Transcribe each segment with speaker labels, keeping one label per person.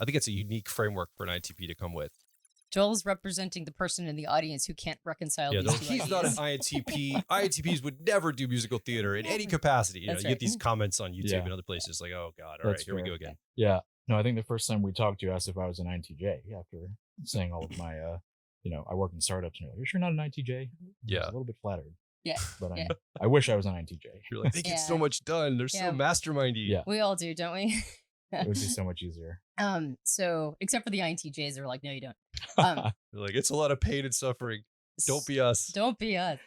Speaker 1: I think it's a unique framework for an INTP to come with.
Speaker 2: Joel's representing the person in the audience who can't reconcile these two
Speaker 1: he's
Speaker 2: ideas.
Speaker 1: not an INTP. INTPs would never do musical theater in any capacity. You get these comments on YouTube and other places like, oh God, all right, here we go again.
Speaker 3: Yeah. No, I think the first time we talked, you asked if I was an INTJ after saying all of my, I work in startups, and you're like, you're sure not an INTJ?
Speaker 1: Yeah.
Speaker 3: I was a little bit flattered.
Speaker 2: Yeah.
Speaker 3: But I wish I was an INTJ.
Speaker 1: You're like, they get so much done. They're so mastermindy.
Speaker 3: Yeah.
Speaker 2: We all do, don't we?
Speaker 3: It would be so much easier.
Speaker 2: So except for the INTJs, they're like, no, you don't.
Speaker 1: They're like, it's a lot of pain and suffering. Don't be us.
Speaker 2: Don't be us.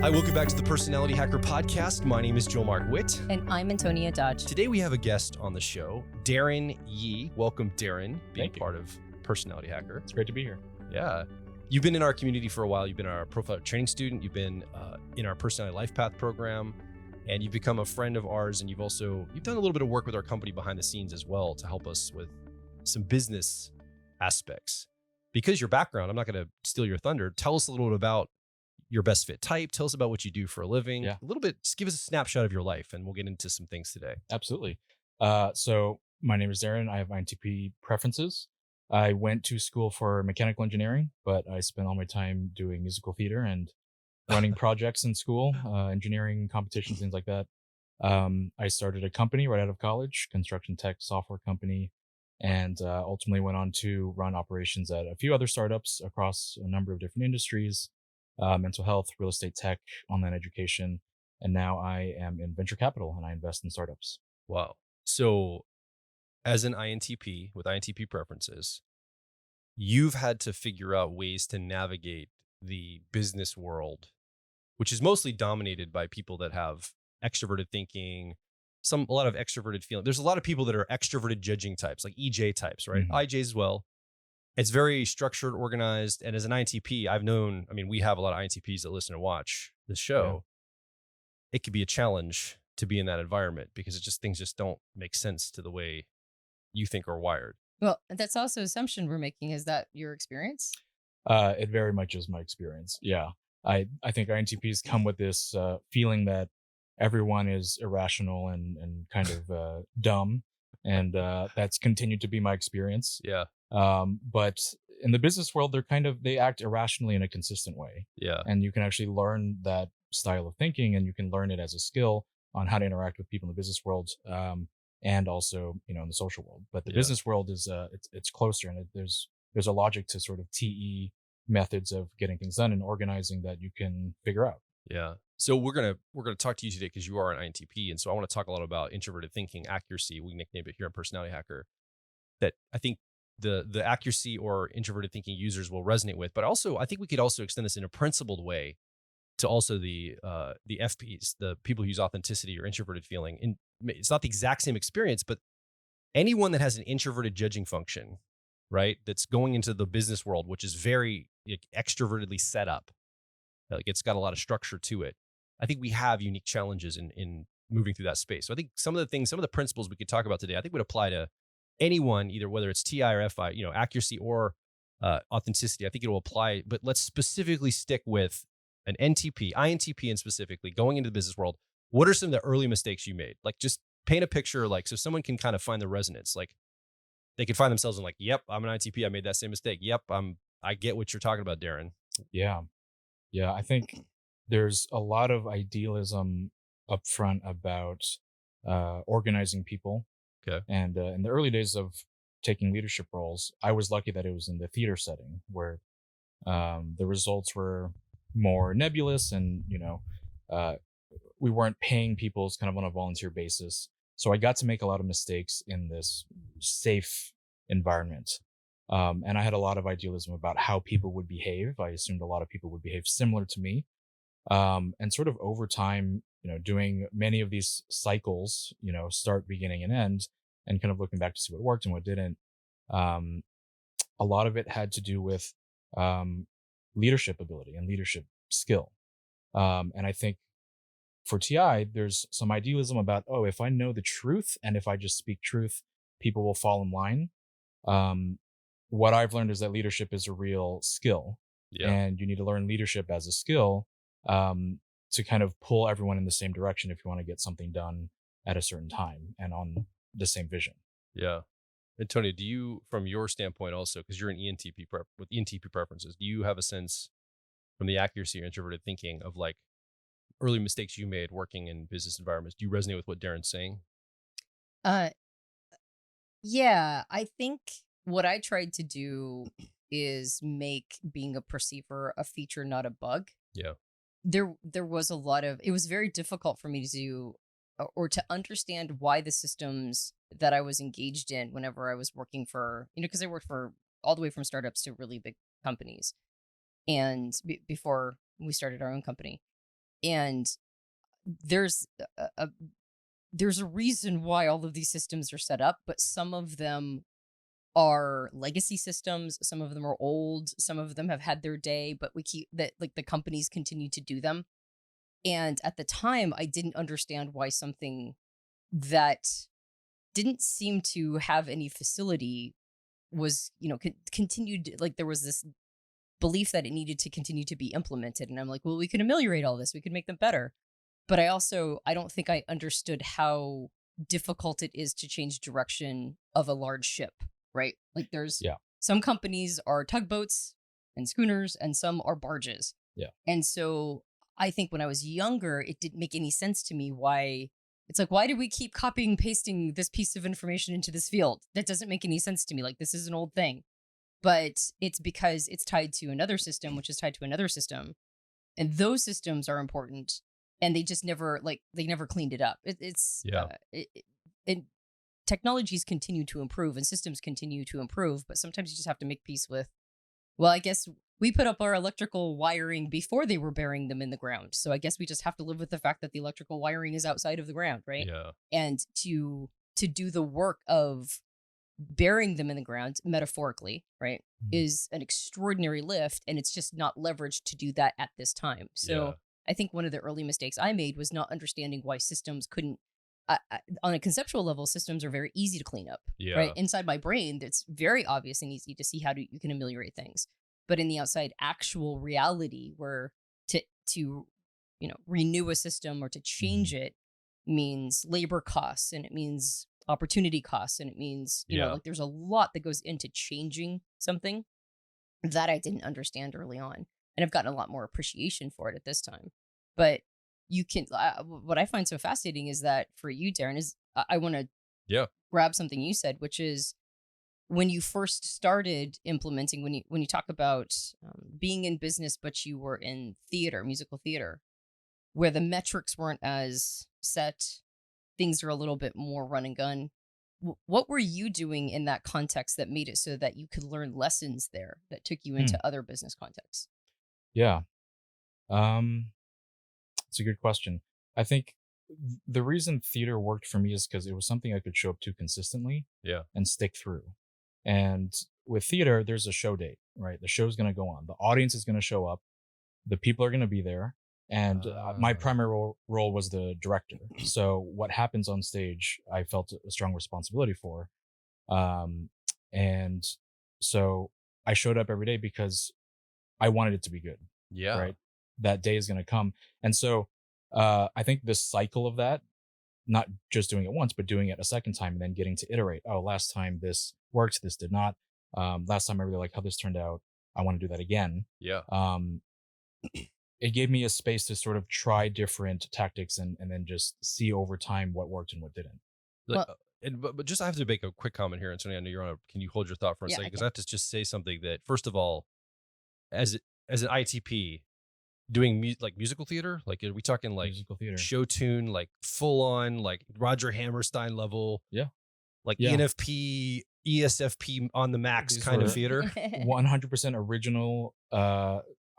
Speaker 1: Hi, welcome back to the Personality Hacker Podcast. My name is Joel Mark Witt.
Speaker 2: And I'm Antonia Dodge.
Speaker 1: Today we have a guest on the show, Darren Yee. Welcome, Darren, being part of Personality Hacker.
Speaker 3: It's great to be here.
Speaker 1: Yeah. You've been in our community for a while. You've been our profile training student. You've been in our Personality Life Path program. And you've become a friend of ours, and you've done a little bit of work with our company behind the scenes as well to help us with some business aspects. Because your background, I'm not going to steal your thunder. Tell us a little bit about your best fit type. Tell us about what you do for a living.
Speaker 3: Yeah.
Speaker 1: A little bit, just give us a snapshot of your life, and we'll get into some things today.
Speaker 3: Absolutely. So my name is Darren. I have INTP preferences. I went to school for mechanical engineering, but I spent all my time doing musical theater and running projects in school, engineering competitions, things like that. I started a company right out of college, construction tech software company, and ultimately went on to run operations at a few other startups across a number of different industries, mental health, real estate tech, online education. And now I am in venture capital and I invest in startups.
Speaker 1: Wow. So as an INTP with INTP preferences, you've had to figure out ways to navigate the business world, which is mostly dominated by people that have extroverted thinking, a lot of extroverted feeling. There's a lot of people that are extroverted judging types, like EJ types, right?
Speaker 3: Mm-hmm.
Speaker 1: IJs as well. It's very structured, organized. And as an INTP, we have a lot of INTPs that listen and watch the show. Yeah. It could be a challenge to be in that environment because things just don't make sense to the way you think are wired.
Speaker 2: Well, that's also assumption we're making. Is that your experience?
Speaker 3: It very much is my experience. Yeah. I think INTPs come with this feeling that everyone is irrational and kind of dumb. And that's continued to be my experience.
Speaker 1: Yeah.
Speaker 3: But in the business world, they act irrationally in a consistent way.
Speaker 1: Yeah.
Speaker 3: And you can actually learn that style of thinking, and you can learn it as a skill on how to interact with people in the business world, and also, in the social world. But the business world is it's closer, and there's a logic to sort of TE methods of getting things done and organizing that you can figure out.
Speaker 1: Yeah. So we're gonna talk to you today because you are an INTP, and so I want to talk a lot about introverted thinking, accuracy. We nicknamed it here on Personality Hacker. That I think the accuracy or introverted thinking users will resonate with, but also I think we could also extend this in a principled way to also the FPs, the people who use authenticity or introverted feeling. And it's not the exact same experience, but anyone that has an introverted judging function, right, that's going into the business world, which is very extrovertedly set up, like it's got a lot of structure to it. I think we have unique challenges in moving through that space. So I think some of the principles we could talk about today, I think would apply to anyone, either whether it's TI or FI, accuracy or authenticity. I think it will apply, but let's specifically stick with an INTP, and specifically going into the business world. What are some of the early mistakes you made? Like, just paint a picture, so someone can kind of find the resonance. Like, they could find themselves in yep, I'm an INTP. I made that same mistake. Yep, I get what you're talking about, Darren.
Speaker 3: Yeah. I think there's a lot of idealism up front about organizing people.
Speaker 1: Okay.
Speaker 3: And in the early days of taking leadership roles, I was lucky that it was in the theater setting where the results were more nebulous, and we weren't paying people kind of on a volunteer basis. So I got to make a lot of mistakes in this safe environment. And I had a lot of idealism about how people would behave. I assumed a lot of people would behave similar to me. And sort of over time, doing many of these cycles, start, beginning, and end, and kind of looking back to see what worked and what didn't. A lot of it had to do with leadership ability and leadership skill. And I think for TI, there's some idealism about, if I know the truth and if I just speak truth, people will fall in line. What I've learned is that leadership is a real skill. Yeah. And you need to learn leadership as a skill to kind of pull everyone in the same direction if you want to get something done at a certain time and on the same vision.
Speaker 1: Yeah. Antonia, do you, from your standpoint also, because you're an ENTP with ENTP preferences, do you have a sense from the accuracy or introverted thinking of like early mistakes you made working in business environments? Do you resonate with what Darren's saying?
Speaker 2: Uh, yeah, I think what I tried to do is make being a perceiver a feature, not a bug.
Speaker 1: Yeah.
Speaker 2: There was a lot of, it was very difficult for me to do or to understand why the systems that I was engaged in whenever I was working for, because I worked for all the way from startups to really big companies, and before we started our own company. And there's there's a reason why all of these systems are set up, but some of them are legacy systems, some of them are old, some of them have had their day, but we keep that, like, the companies continue to do them. And at the time, I didn't understand why something that didn't seem to have any facility was, continued. Like, there was this belief that it needed to continue to be implemented. And I'm like, well, we can ameliorate all this. We can make them better. But I don't think I understood how difficult it is to change direction of a large ship, right? Like, there's some companies are tugboats and schooners and some are barges.
Speaker 3: Yeah.
Speaker 2: And so I think when I was younger, it didn't make any sense to me why it's like, why do we keep copying and pasting this piece of information into this field? That doesn't make any sense to me. Like, this is an old thing. But it's because it's tied to another system, which is tied to another system. And those systems are important. And they just never, they never cleaned it up. And technologies continue to improve and systems continue to improve. But sometimes you just have to make peace with, well, I guess we put up our electrical wiring before they were burying them in the ground. So I guess we just have to live with the fact that the electrical wiring is outside of the ground, right?
Speaker 1: Yeah.
Speaker 2: And to do the work of burying them in the ground, metaphorically, right, is an extraordinary lift, and it's just not leveraged to do that at this time. So I think one of the early mistakes I made was not understanding why systems couldn't, on a conceptual level, systems are very easy to clean up, right? Inside my brain, it's very obvious and easy to see how you can ameliorate things. But in the outside actual reality, where to renew a system or to change it means labor costs, and it means opportunity costs, and it means like, there's a lot that goes into changing something that I didn't understand early on, and I've gotten a lot more appreciation for it at this time. But you can what I find so fascinating is that for you, Darren, is I want to grab something you said, which is when you first started implementing, when you talk about being in business but you were in theater, musical theater, where the metrics weren't as set, things are a little bit more run and gun. What were you doing in that context that made it so that you could learn lessons there that took you into other business contexts?
Speaker 3: Yeah. It's a good question. I think the reason theater worked for me is because it was something I could show up to consistently and stick through. And with theater, there's a show date, right? The show's going to go on. The audience is going to show up. The people are going to be there. And my primary role was the director. So what happens on stage, I felt a strong responsibility for. And so I showed up every day because I wanted it to be good.
Speaker 1: Yeah.
Speaker 3: Right. That day is going to come. And so I think the cycle of that, not just doing it once, but doing it a second time and then getting to iterate. Oh, last time this worked, this did not. Last time I really like how this turned out. I want to do that again.
Speaker 1: Yeah.
Speaker 3: It gave me a space to sort of try different tactics and then just see over time what worked and what didn't.
Speaker 1: But just I have to make a quick comment here, Antonia. I know you're on. Can you hold your thought for a second? Because I have to just say something that, first of all, as an ITP, doing musical theater, like, are we talking like
Speaker 3: musical theater,
Speaker 1: show tune, like full on, like Roger Hammerstein level, like ENFP, ESFP on the max kind of theater,
Speaker 3: 100% original.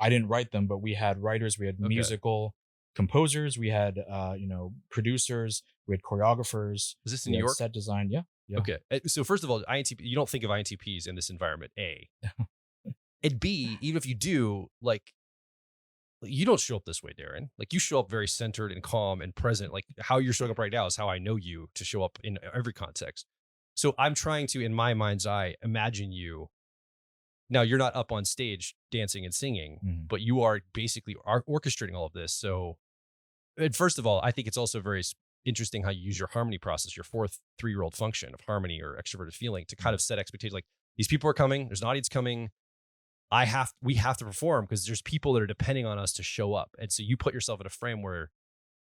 Speaker 3: I didn't write them, but we had writers, we had musical composers, we had producers, we had choreographers.
Speaker 1: Is this in New York?
Speaker 3: Set design, yeah.
Speaker 1: Okay, so first of all, INTP, you don't think of INTPs in this environment, A. And B, even if you do, like, you don't show up this way, Darren. Like, you show up very centered and calm and present. Like, how you're showing up right now is how I know you to show up in every context. So I'm trying to, in my mind's eye, imagine you. Now, you're not up on stage dancing and singing, but you are basically orchestrating all of this. So, and first of all, I think it's also very interesting how you use your harmony process, your fourth 3-year-old function of harmony or extroverted feeling to kind of set expectations. Like, these people are coming, there's an audience coming. We have to perform because there's people that are depending on us to show up. And so you put yourself in a frame where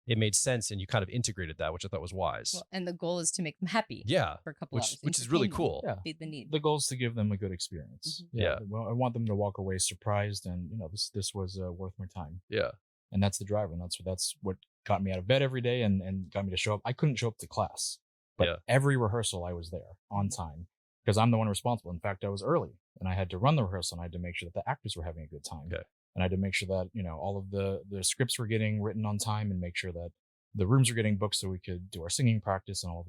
Speaker 1: it made sense and you kind of integrated that, which I thought was wise.
Speaker 2: Well, and the goal is to make them happy.
Speaker 1: Yeah.
Speaker 2: For a couple hours.
Speaker 1: Which is really
Speaker 2: Entertain them,
Speaker 1: cool.
Speaker 3: Yeah.
Speaker 2: feed the need.
Speaker 3: The goal is to give them a good experience.
Speaker 1: Yeah.
Speaker 3: Well, I want them to walk away surprised and, this was worth my time.
Speaker 1: Yeah.
Speaker 3: And that's the driver. And that's what got me out of bed every day and got me to show up. I couldn't show up to class, but every rehearsal I was there on time because I'm the one responsible. In fact, I was early and I had to run the rehearsal and I had to make sure that the actors were having a good time.
Speaker 1: Okay.
Speaker 3: And I had to make sure that, all of the scripts were getting written on time and make sure that the rooms were getting booked so we could do our singing practice and all of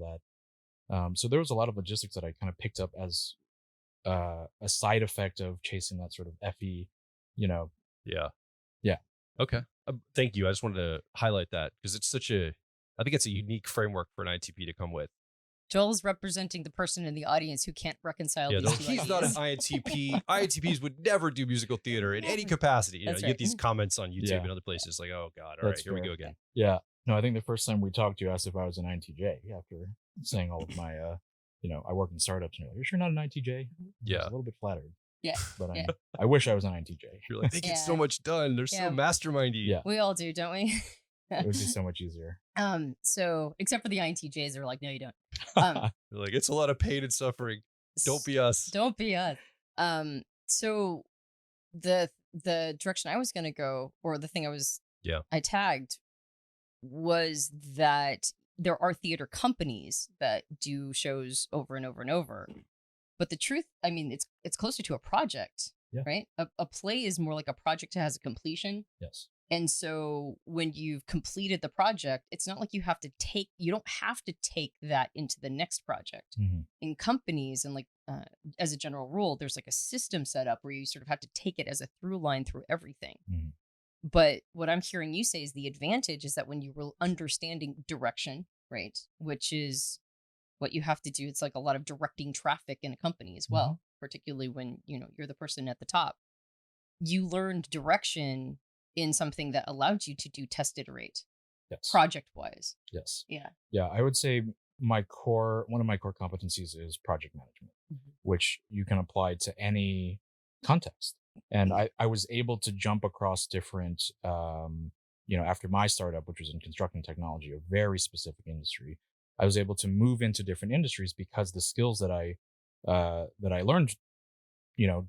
Speaker 3: that. So there was a lot of logistics that I kind of picked up as a side effect of chasing that sort of FE,
Speaker 1: Yeah.
Speaker 3: Yeah.
Speaker 1: Okay. Thank you. I just wanted to highlight that because I think it's a unique framework for an INTP to come with.
Speaker 2: Joel's representing the person in the audience who can't reconcile these two
Speaker 1: he's not an INTP. INTPs would never do musical theater in any capacity. You get these comments on YouTube and other places like, oh God, all right, here we go again.
Speaker 3: Yeah. No, I think the first time we talked, you asked if I was an INTJ after saying all of my, I work in startups. And you're like, you're sure not an INTJ?
Speaker 1: Yeah.
Speaker 3: I was a little bit flattered.
Speaker 2: Yeah.
Speaker 3: But I wish I was an INTJ.
Speaker 1: You're like, they get so much done. They're so mastermindy.
Speaker 3: Yeah.
Speaker 2: We all do, don't we?
Speaker 3: It would be so much easier.
Speaker 2: So except for the INTJs, they're like, no, you don't.
Speaker 1: They're like, it's a lot of pain and suffering. Don't be us.
Speaker 2: Don't be us. So the direction I was gonna go, or the thing I tagged was that there are theater companies that do shows over and over and over. But the truth, I mean, it's closer to a project, right? A play is more like a project that has a completion.
Speaker 3: Yes.
Speaker 2: And so when you've completed the project, it's not like you don't have to take that into the next project.
Speaker 3: Mm-hmm.
Speaker 2: In companies and as a general rule, there's like a system set up where you sort of have to take it as a through line through everything.
Speaker 3: Mm-hmm.
Speaker 2: But what I'm hearing you say is the advantage is that when you're understanding direction, right, which is what you have to do, it's like a lot of directing traffic in a company as well, particularly when, you're the person at the top. You learned direction in something that allowed you to do test iterate, project wise.
Speaker 3: Yes.
Speaker 2: Yeah.
Speaker 3: I would say one of my core competencies is project management, which you can apply to any context. And I was able to jump across different, after my startup, which was in construction technology, a very specific industry, I was able to move into different industries because the skills that I learned,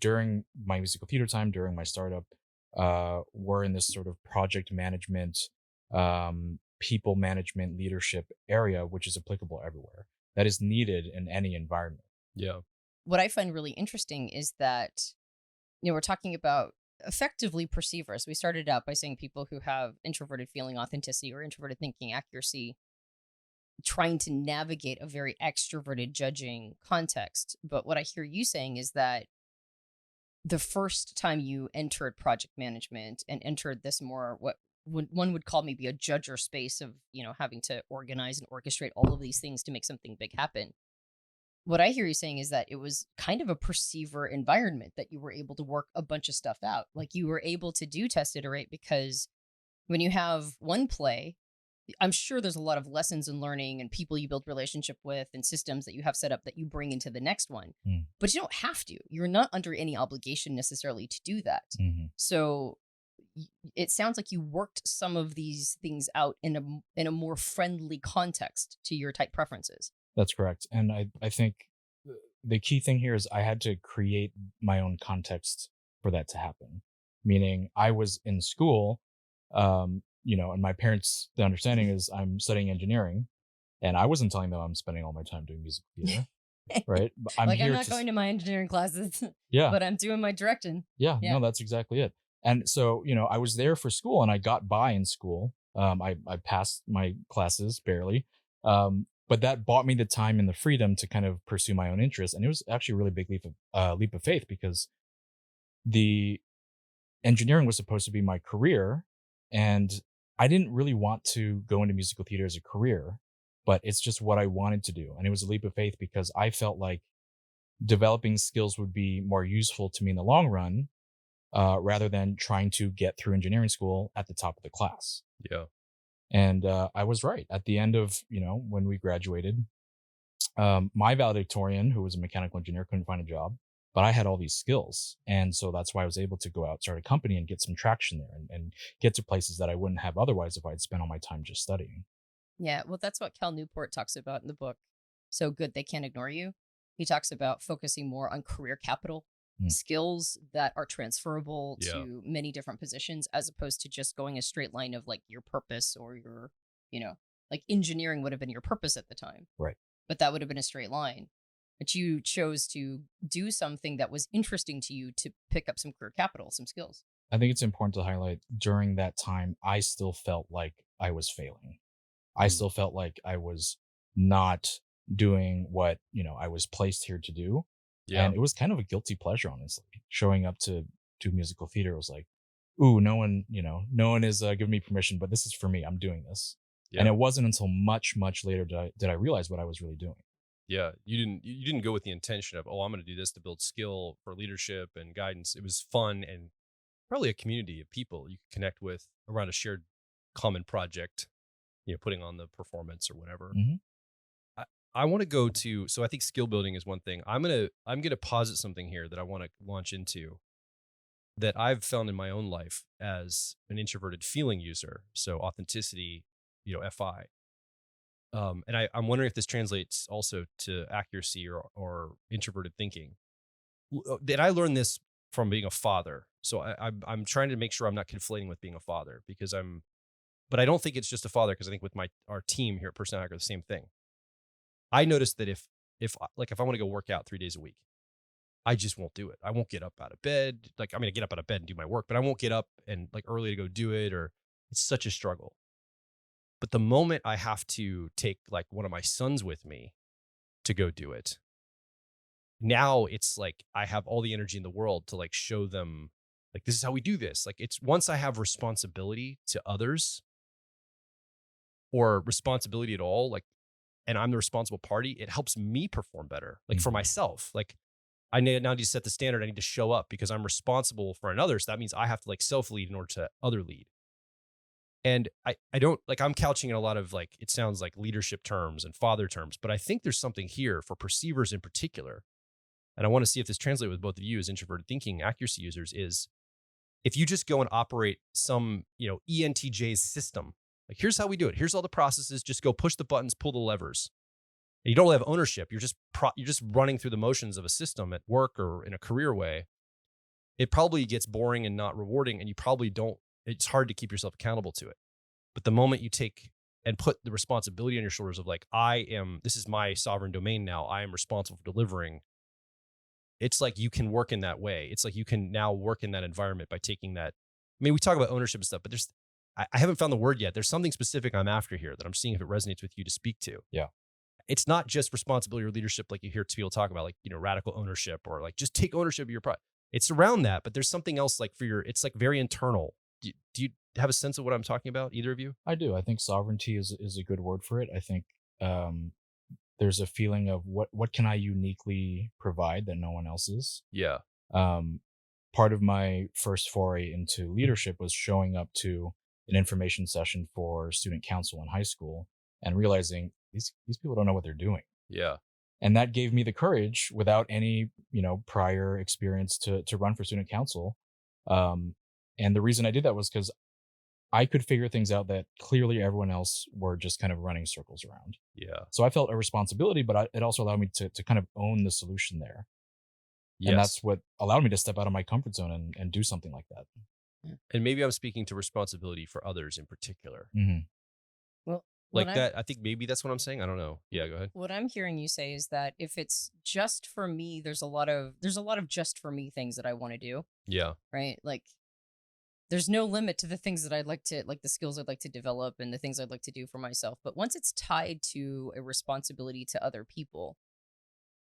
Speaker 3: during my musical theater time, during my startup, were in this sort of project management, people management, leadership area, which is applicable everywhere. That is needed in any environment.
Speaker 1: Yeah.
Speaker 2: What I find really interesting is that, we're talking about effectively perceivers. We started out by saying people who have introverted feeling authenticity or introverted thinking accuracy, trying to navigate a very extroverted judging context. But what I hear you saying is that the first time you entered project management and entered this more what one would call maybe a judger space of, having to organize and orchestrate all of these things to make something big happen. What I hear you saying is that it was kind of a perceiver environment that you were able to work a bunch of stuff out. Like you were able to do test iterate because when you have one play, I'm sure there's a lot of lessons and learning and people you build relationship with and systems that you have set up that you bring into the next one. But you don't have to. You're not under any obligation necessarily to do that. So it sounds like you worked some of these things out in a more friendly context to your type preferences. That's
Speaker 3: correct. And I think the key thing here is I had to create my own context for that to happen. Meaning I was in school, and my parents, the understanding is I'm studying engineering, and I wasn't telling them I'm spending all my time doing music theater, right? But I'm
Speaker 2: not going to my engineering classes,
Speaker 3: yeah,
Speaker 2: but I'm doing my directing.
Speaker 3: Yeah, no, that's exactly it. And so, I was there for school and I got by in school. I passed my classes barely. But that bought me the time and the freedom to kind of pursue my own interests. And it was actually a really big leap of faith because the engineering was supposed to be my career. And I didn't really want to go into musical theater as a career, but it's just what I wanted to do. And it was a leap of faith because I felt like developing skills would be more useful to me in the long run, rather than trying to get through engineering school at the top of the class.
Speaker 1: Yeah.
Speaker 3: And I was right. At the end of, when we graduated, my valedictorian, who was a mechanical engineer, couldn't find a job, but I had all these skills. And so that's why I was able to go out, start a company and get some traction there and get to places that I wouldn't have otherwise if I'd spent all my time just studying.
Speaker 2: Yeah, well, that's what Cal Newport talks about in the book. So Good They Can't Ignore You. He talks about focusing more on career capital,
Speaker 3: Mm.
Speaker 2: skills that are transferable
Speaker 1: Yeah.
Speaker 2: to many different positions, as opposed to just going a straight line of like your purpose or your, like engineering would have been your purpose at the time.
Speaker 3: Right.
Speaker 2: But that would have been a straight line. But you chose to do something that was interesting to you to pick up some career capital, some skills.
Speaker 3: I think it's important to highlight during that time, I still felt like I was failing. I still felt like I was not doing what, I was placed here to do.
Speaker 1: Yeah.
Speaker 3: And it was kind of a guilty pleasure, honestly. Showing up to do musical theater was like, ooh, no one is giving me permission, but this is for me. I'm doing this.
Speaker 1: Yeah.
Speaker 3: And it wasn't until much, much later did I realize what I was really doing.
Speaker 1: Yeah. You didn't go with the intention of, oh, I'm going to do this to build skill for leadership and guidance. It was fun and probably a community of people you could connect with around a shared common project, putting on the performance or whatever.
Speaker 3: Mhm.
Speaker 1: I want to go to, so I think skill building is one thing. I'm going to posit something here that I want to launch into that I've found in my own life as an introverted feeling user. So authenticity, FI. And I'm wondering if this translates also to accuracy or introverted thinking. Did I learn this from being a father? So I'm trying to make sure I'm not conflating with being a father but I don't think it's just a father, because I think with our team here at Personality Hacker, the same thing. I noticed that if I want to go work out 3 days a week, I just won't do it. I won't get up out of bed. I get up out of bed and do my work, but I won't get up and early to go do it, or it's such a struggle. But the moment I have to take one of my sons with me to go do it, now it's I have all the energy in the world to show them this is how we do this. It's once I have responsibility to others or responsibility at all, and I'm the responsible party, it helps me perform better, for myself. I now need to set the standard. I need to show up because I'm responsible for another. So that means I have to self-lead in order to other lead. And I don't I'm couching in a lot of it sounds like leadership terms and father terms, but I think there's something here for perceivers in particular. And I want to see if this translates with both of you as introverted thinking accuracy users is if you just go and operate some, ENTJ's system, here's how we do it. Here's all the processes. Just go push the buttons, pull the levers. And you don't really have ownership. You're just running through the motions of a system at work or in a career way. It probably gets boring and not rewarding, and you probably don't. It's hard to keep yourself accountable to it. But the moment you take and put the responsibility on your shoulders of this is my sovereign domain now. I am responsible for delivering. It's you can work in that way. It's you can now work in that environment by taking that. I mean, we talk about ownership and stuff, but I haven't found the word yet. There's something specific I'm after here that I'm seeing if it resonates with you to speak to.
Speaker 3: Yeah.
Speaker 1: It's not just responsibility or leadership you hear people talk about, radical ownership or just take ownership of your product. It's around that, but there's something else it's very internal. Do you have a sense of what I'm talking about, either of you?
Speaker 3: I do. I think sovereignty is a good word for it. I think there's a feeling of what can I uniquely provide that no one else is.
Speaker 1: Yeah.
Speaker 3: Part of my first foray into leadership was showing up to an information session for student council in high school and realizing these people don't know what they're doing.
Speaker 1: Yeah.
Speaker 3: And that gave me the courage without any, prior experience to run for student council. And the reason I did that was because I could figure things out that clearly everyone else were just kind of running circles around.
Speaker 1: Yeah.
Speaker 3: So I felt a responsibility, but it also allowed me to kind of own the solution there.
Speaker 1: Yes.
Speaker 3: And that's what allowed me to step out of my comfort zone and do something like that.
Speaker 1: And maybe I'm speaking to responsibility for others in particular.
Speaker 3: Mm-hmm.
Speaker 2: Well,
Speaker 1: I think maybe that's what I'm saying. I don't know. Yeah, go ahead.
Speaker 2: What I'm hearing you say is that if it's just for me, there's a lot of just for me things that I want to do.
Speaker 1: Yeah.
Speaker 2: Right? There's no limit to the things that I'd like to, the skills I'd like to develop and the things I'd like to do for myself. But once it's tied to a responsibility to other people,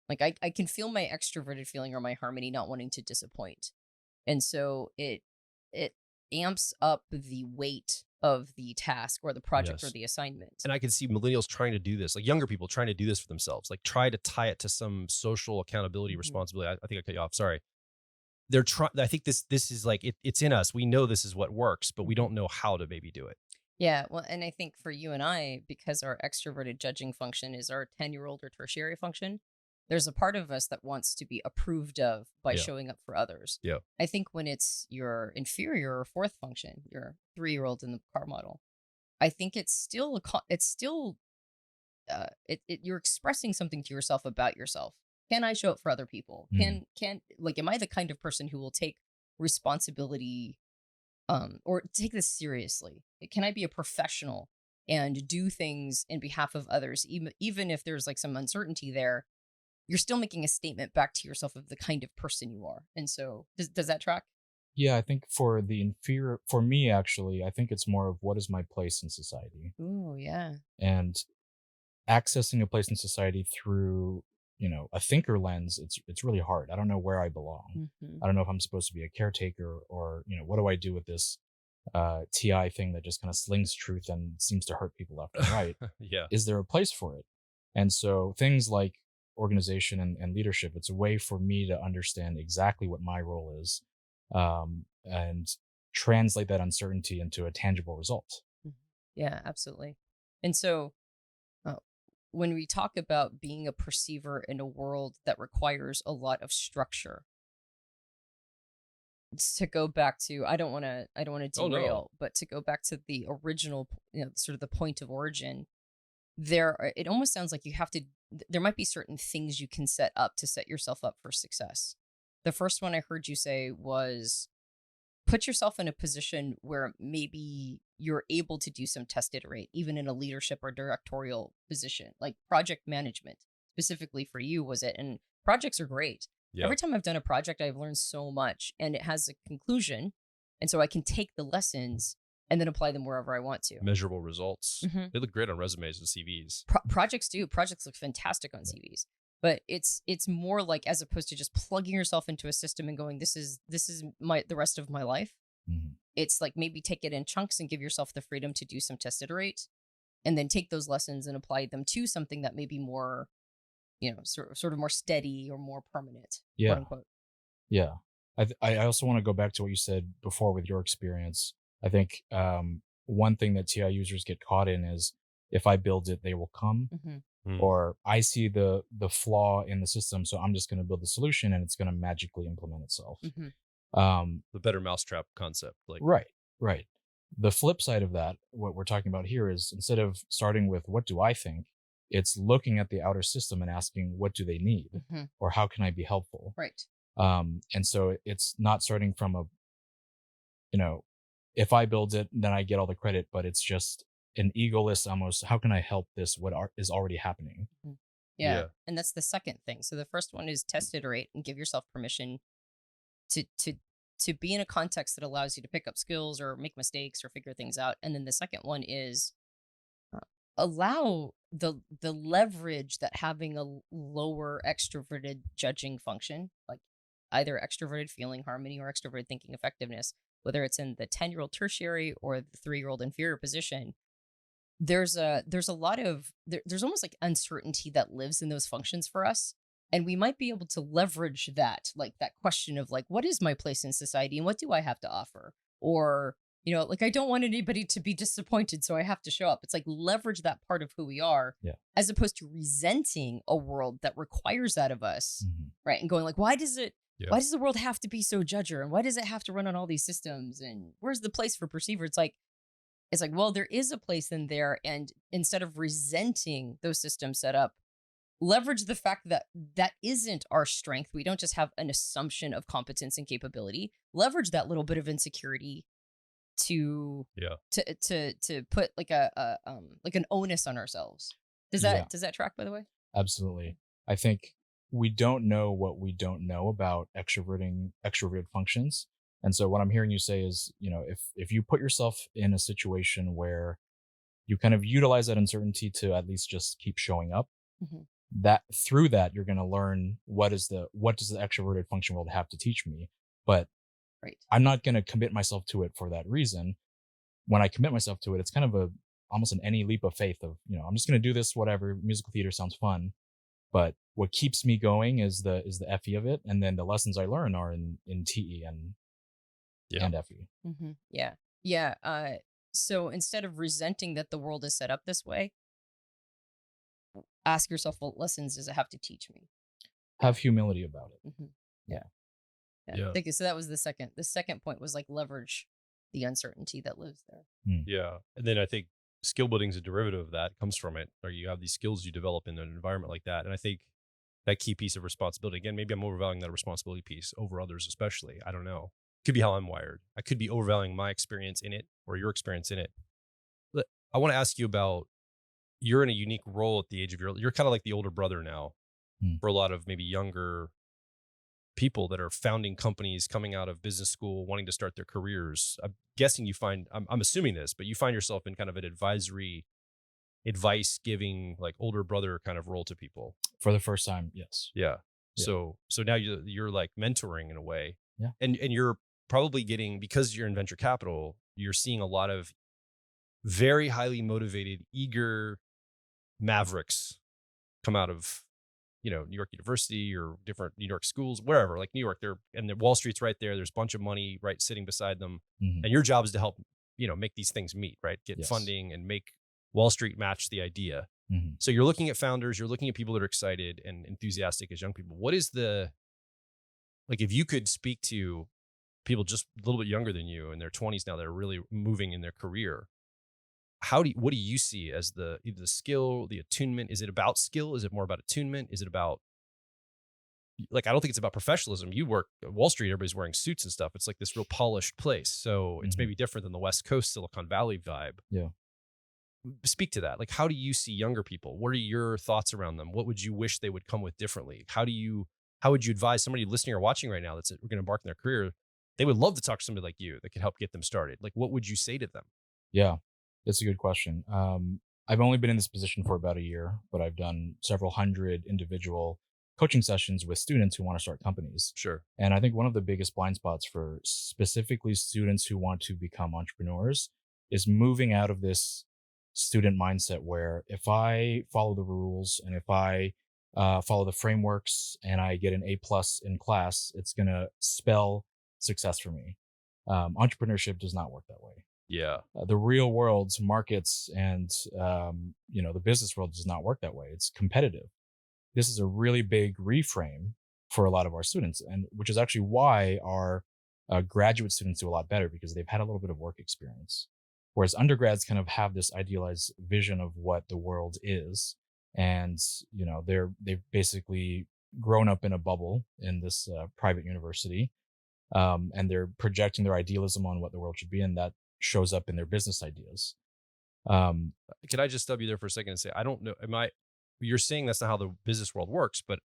Speaker 2: I can feel my extroverted feeling or my harmony not wanting to disappoint. And so it amps up the weight of the task or the project or the assignment.
Speaker 1: And I can see millennials trying to do this, younger people trying to do this for themselves, try to tie it to some social accountability, responsibility. I think I cut you off. Sorry. They're trying. I think this is it's in us. We know this is what works, but we don't know how to maybe do it.
Speaker 2: Yeah, well, and I think for you and I, because our extroverted judging function is our 10-year-old or tertiary function, there's a part of us that wants to be approved of by
Speaker 1: Yeah.
Speaker 2: showing up for others.
Speaker 1: Yeah.
Speaker 2: I think when it's your inferior or fourth function, your 3-year-old in the car model, I think it's still it's still you're expressing something to yourself about yourself. Can I show up for other people?
Speaker 3: Mm.
Speaker 2: Can like am I the kind of person who will take responsibility or take this seriously? Can I be a professional and do things in behalf of others even if there's like some uncertainty there? You're still making a statement back to yourself of the kind of person you are. And so does that track?
Speaker 3: Yeah, I think for the inferior, for me actually, I think it's more of what is my place in society,
Speaker 2: Ooh, yeah.
Speaker 3: and accessing a place in society through, a thinker lens. It's really hard. I don't know where I belong.
Speaker 2: Hmm.
Speaker 3: I don't know if I'm supposed to be a caretaker, or what do I do with this TI thing that just kind of slings truth and seems to hurt people left and right?
Speaker 1: Yeah.
Speaker 3: Is there a place for it? And so things like organization and leadership, it's a way for me to understand exactly what my role is, and translate that uncertainty into a tangible result.
Speaker 2: Mhm. Yeah, absolutely. And so uh, when we talk about being a perceiver in a world that requires a lot of structure, to go back to I don't want to
Speaker 1: Oh no.
Speaker 2: derail, but to go back to the original, sort of the point of origin, it almost sounds like you have to there might be certain things you can set up to set yourself up for success. The first one I heard you say was put yourself in a position where maybe you're able to do some test iterate, even in a leadership or directorial position, like project management. Specifically for you, was it? And projects are great.
Speaker 1: Yeah.
Speaker 2: Every time I've done a project, I've learned so much and it has a conclusion. And so I can take the lessons and then apply them wherever I want to.
Speaker 1: Measurable results.
Speaker 2: Hmm.
Speaker 1: They look great on resumes and CVs.
Speaker 2: Projects look fantastic on CVs, but it's more like, as opposed to just plugging yourself into a system and going, this is the rest of my life.
Speaker 3: Mhm.
Speaker 2: It's like maybe take it in chunks and give yourself the freedom to do some test iterate, and then take those lessons and apply them to something that may be more, sort of more steady or more permanent, quote
Speaker 3: Yeah,
Speaker 2: unquote.
Speaker 3: yeah. I also want to go back to what you said before with your experience. I think one thing that TI users get caught in is, if I build it, they will come,
Speaker 2: Hmm.
Speaker 1: Hmm.
Speaker 3: or I see the flaw in the system, so I'm just going to build the solution and it's going to magically implement itself.
Speaker 2: Hmm.
Speaker 3: Um,
Speaker 1: The better mousetrap concept. Like,
Speaker 3: right, right. The flip side of that, what we're talking about here, is instead of starting with what do I think, it's looking at the outer system and asking what do they need,
Speaker 2: Hmm.
Speaker 3: or how can I be helpful.
Speaker 2: Right.
Speaker 3: And so it's not starting from a, you know, if I build it, then I get all the credit, but it's just an egoless almost. How can I help this? Is already happening?
Speaker 2: Mhm. Yeah.
Speaker 1: yeah.
Speaker 2: And that's the second thing. So the first one is test iterate and give yourself permission to to to be in a context that allows you to pick up skills or make mistakes or figure things out. And then the second one is uh, allow the leverage that having a lower extroverted judging function, like either extroverted feeling harmony or extroverted thinking effectiveness, whether it's in the 10-year-old tertiary or the 3-year-old inferior position, there's a lot of there's almost like uncertainty that lives in those functions for us, and we might be able to leverage that, like that question of like, what is my place in society and what do I have to offer? Or like, I don't want anybody to be disappointed, so I have to show up. It's like leverage that part of who we are,
Speaker 3: Yeah.
Speaker 2: as opposed to resenting a world that requires that of us,
Speaker 3: Mhm.
Speaker 2: right? And going like,
Speaker 1: Yeah.
Speaker 2: why does the world have to be so judger, and why does it have to run on all these systems, and where's the place for perceiver? It's like, well, there is a place in there. And instead of resenting those systems set up, leverage the fact that that isn't our strength. We don't just have an assumption of competence and capability. Leverage that little bit of insecurity to
Speaker 1: Yeah.
Speaker 2: to put like like an onus on ourselves. Does
Speaker 3: Yeah.
Speaker 2: that track, by the way?
Speaker 3: Absolutely. I think we don't know what we don't know about extroverted functions. And so what I'm hearing you say is, if you put yourself in a situation where you kind of utilize that uncertainty to at least just keep showing up,
Speaker 2: Hmm.
Speaker 3: that through that you're going to learn what does the extroverted function world have to teach me. But
Speaker 2: Right.
Speaker 3: I'm not going to commit myself to it for that reason. When I commit myself to it, it's kind of almost an any leap of faith of, I'm just going to do this, whatever. Musical theater sounds fun. But what keeps me going is the FE of it, and then the lessons I learn are in TE
Speaker 1: Yeah.
Speaker 3: and FE.
Speaker 2: Hmm. Yeah. Yeah. So instead of resenting that the world is set up this way, ask yourself, what lessons does it have to teach me?
Speaker 3: Have humility about it.
Speaker 2: Mhm.
Speaker 3: Yeah.
Speaker 1: Yeah.
Speaker 2: Thank you. So that was the second. The second point was like leverage the uncertainty that lives there.
Speaker 1: Yeah. And then I think skill building is a derivative of that, comes from it, or you have these skills you develop in an environment like that. And I think that key piece of responsibility, again, maybe I'm overvaluing that responsibility piece over others, especially. I don't know. Could be how I'm wired. I could be overvaluing my experience in it or your experience in it. But I want to ask you about, you're in a unique role at the age of you're kind of like the older brother now for a lot of maybe younger people that are founding companies, coming out of business school, wanting to start their careers. I'm guessing you find, I'm assuming this, but you find yourself in kind of an advisory, advice giving, like older brother kind of role to people.
Speaker 3: For the first time, yes.
Speaker 1: Yeah.
Speaker 3: Yeah.
Speaker 1: So now you're like mentoring in a way.
Speaker 3: Yeah.
Speaker 1: And you're probably getting, because you're in venture capital, you're seeing a lot of very highly motivated, eager mavericks come out of, New York University or different New York schools, wherever, like New York, and the Wall Street's right there. There's a bunch of money right sitting beside them.
Speaker 3: Mhm.
Speaker 1: And your job is to help, make these things meet, right? Get
Speaker 3: Yes.
Speaker 1: funding and make Wall Street match the idea.
Speaker 3: Mhm.
Speaker 1: So you're looking at founders, you're looking at people that are excited and enthusiastic as young people. What is if you could speak to people just a little bit younger than you in their 20s now that are really moving in their career, what do you see as either the skill, the attunement? Is it about skill? Is it more about attunement? Is it about, I don't think it's about professionalism. You work at Wall Street, everybody's wearing suits and stuff. It's like this real polished place. So it's maybe different than the West Coast Silicon Valley vibe.
Speaker 3: Yeah.
Speaker 1: Speak to that. Like, how do you see younger people? What are your thoughts around them? What would you wish they would come with differently? How would you advise somebody listening or watching right now that's going to embark in their career? They would love to talk to somebody like you that could help get them started. Like, what would you say to them?
Speaker 3: Yeah, that's a good question. I've only been in this position for about a year, but I've done several hundred individual coaching sessions with students who want to start companies.
Speaker 1: Sure.
Speaker 3: And I think one of the biggest blind spots for specifically students who want to become entrepreneurs is moving out of this student mindset where if I follow the rules and if I follow the frameworks and I get an A+ in class, it's going to spell success for me. Entrepreneurship does not work that way.
Speaker 1: Yeah.
Speaker 3: The real world's markets and the business world does not work that way. It's competitive. This is a really big reframe for a lot of our students, and which is actually why our graduate students do a lot better, because they've had a little bit of work experience. Whereas undergrads kind of have this idealized vision of what the world is, and they've basically grown up in a bubble in this private university, and they're projecting their idealism on what the world should be, and that shows up in their business ideas.
Speaker 1: Can I just stop you there for a second and say, I don't know, you're saying that's not how the business world works, but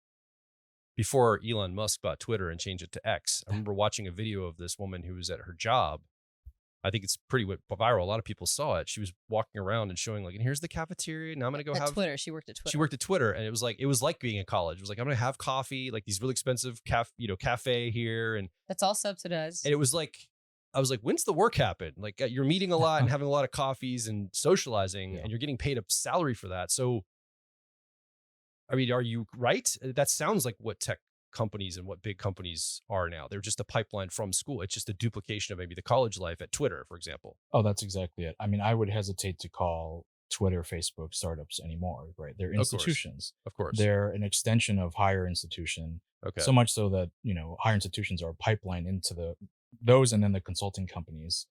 Speaker 1: before Elon Musk bought Twitter and changed it to X, I remember watching a video of this woman who was at her job. I think it's pretty viral. A lot of people saw it. She was walking around and showing and here's the cafeteria. Now I'm going to go have
Speaker 2: Twitter. She worked at Twitter.
Speaker 1: She worked at Twitter, and it was like being in college. It was like, I'm going to have coffee, like these really expensive cafe here. And
Speaker 2: that's all subsidized.
Speaker 1: And it was like, I was like, when's the work happen? Like you're meeting a lot and having a lot of coffees and socializing, and you're getting paid a salary for that. So, are you right? That sounds like what tech companies and what big companies are now. They're just a pipeline from school. It's just a duplication of maybe the college life at Twitter, for example.
Speaker 3: Oh, that's exactly it. I mean, I would hesitate to call Twitter, Facebook startups anymore, right? They're institutions.
Speaker 1: Of course.
Speaker 3: They're an extension of higher institution.
Speaker 1: Okay.
Speaker 3: So much so that, higher institutions are a pipeline into those and then the consulting companies.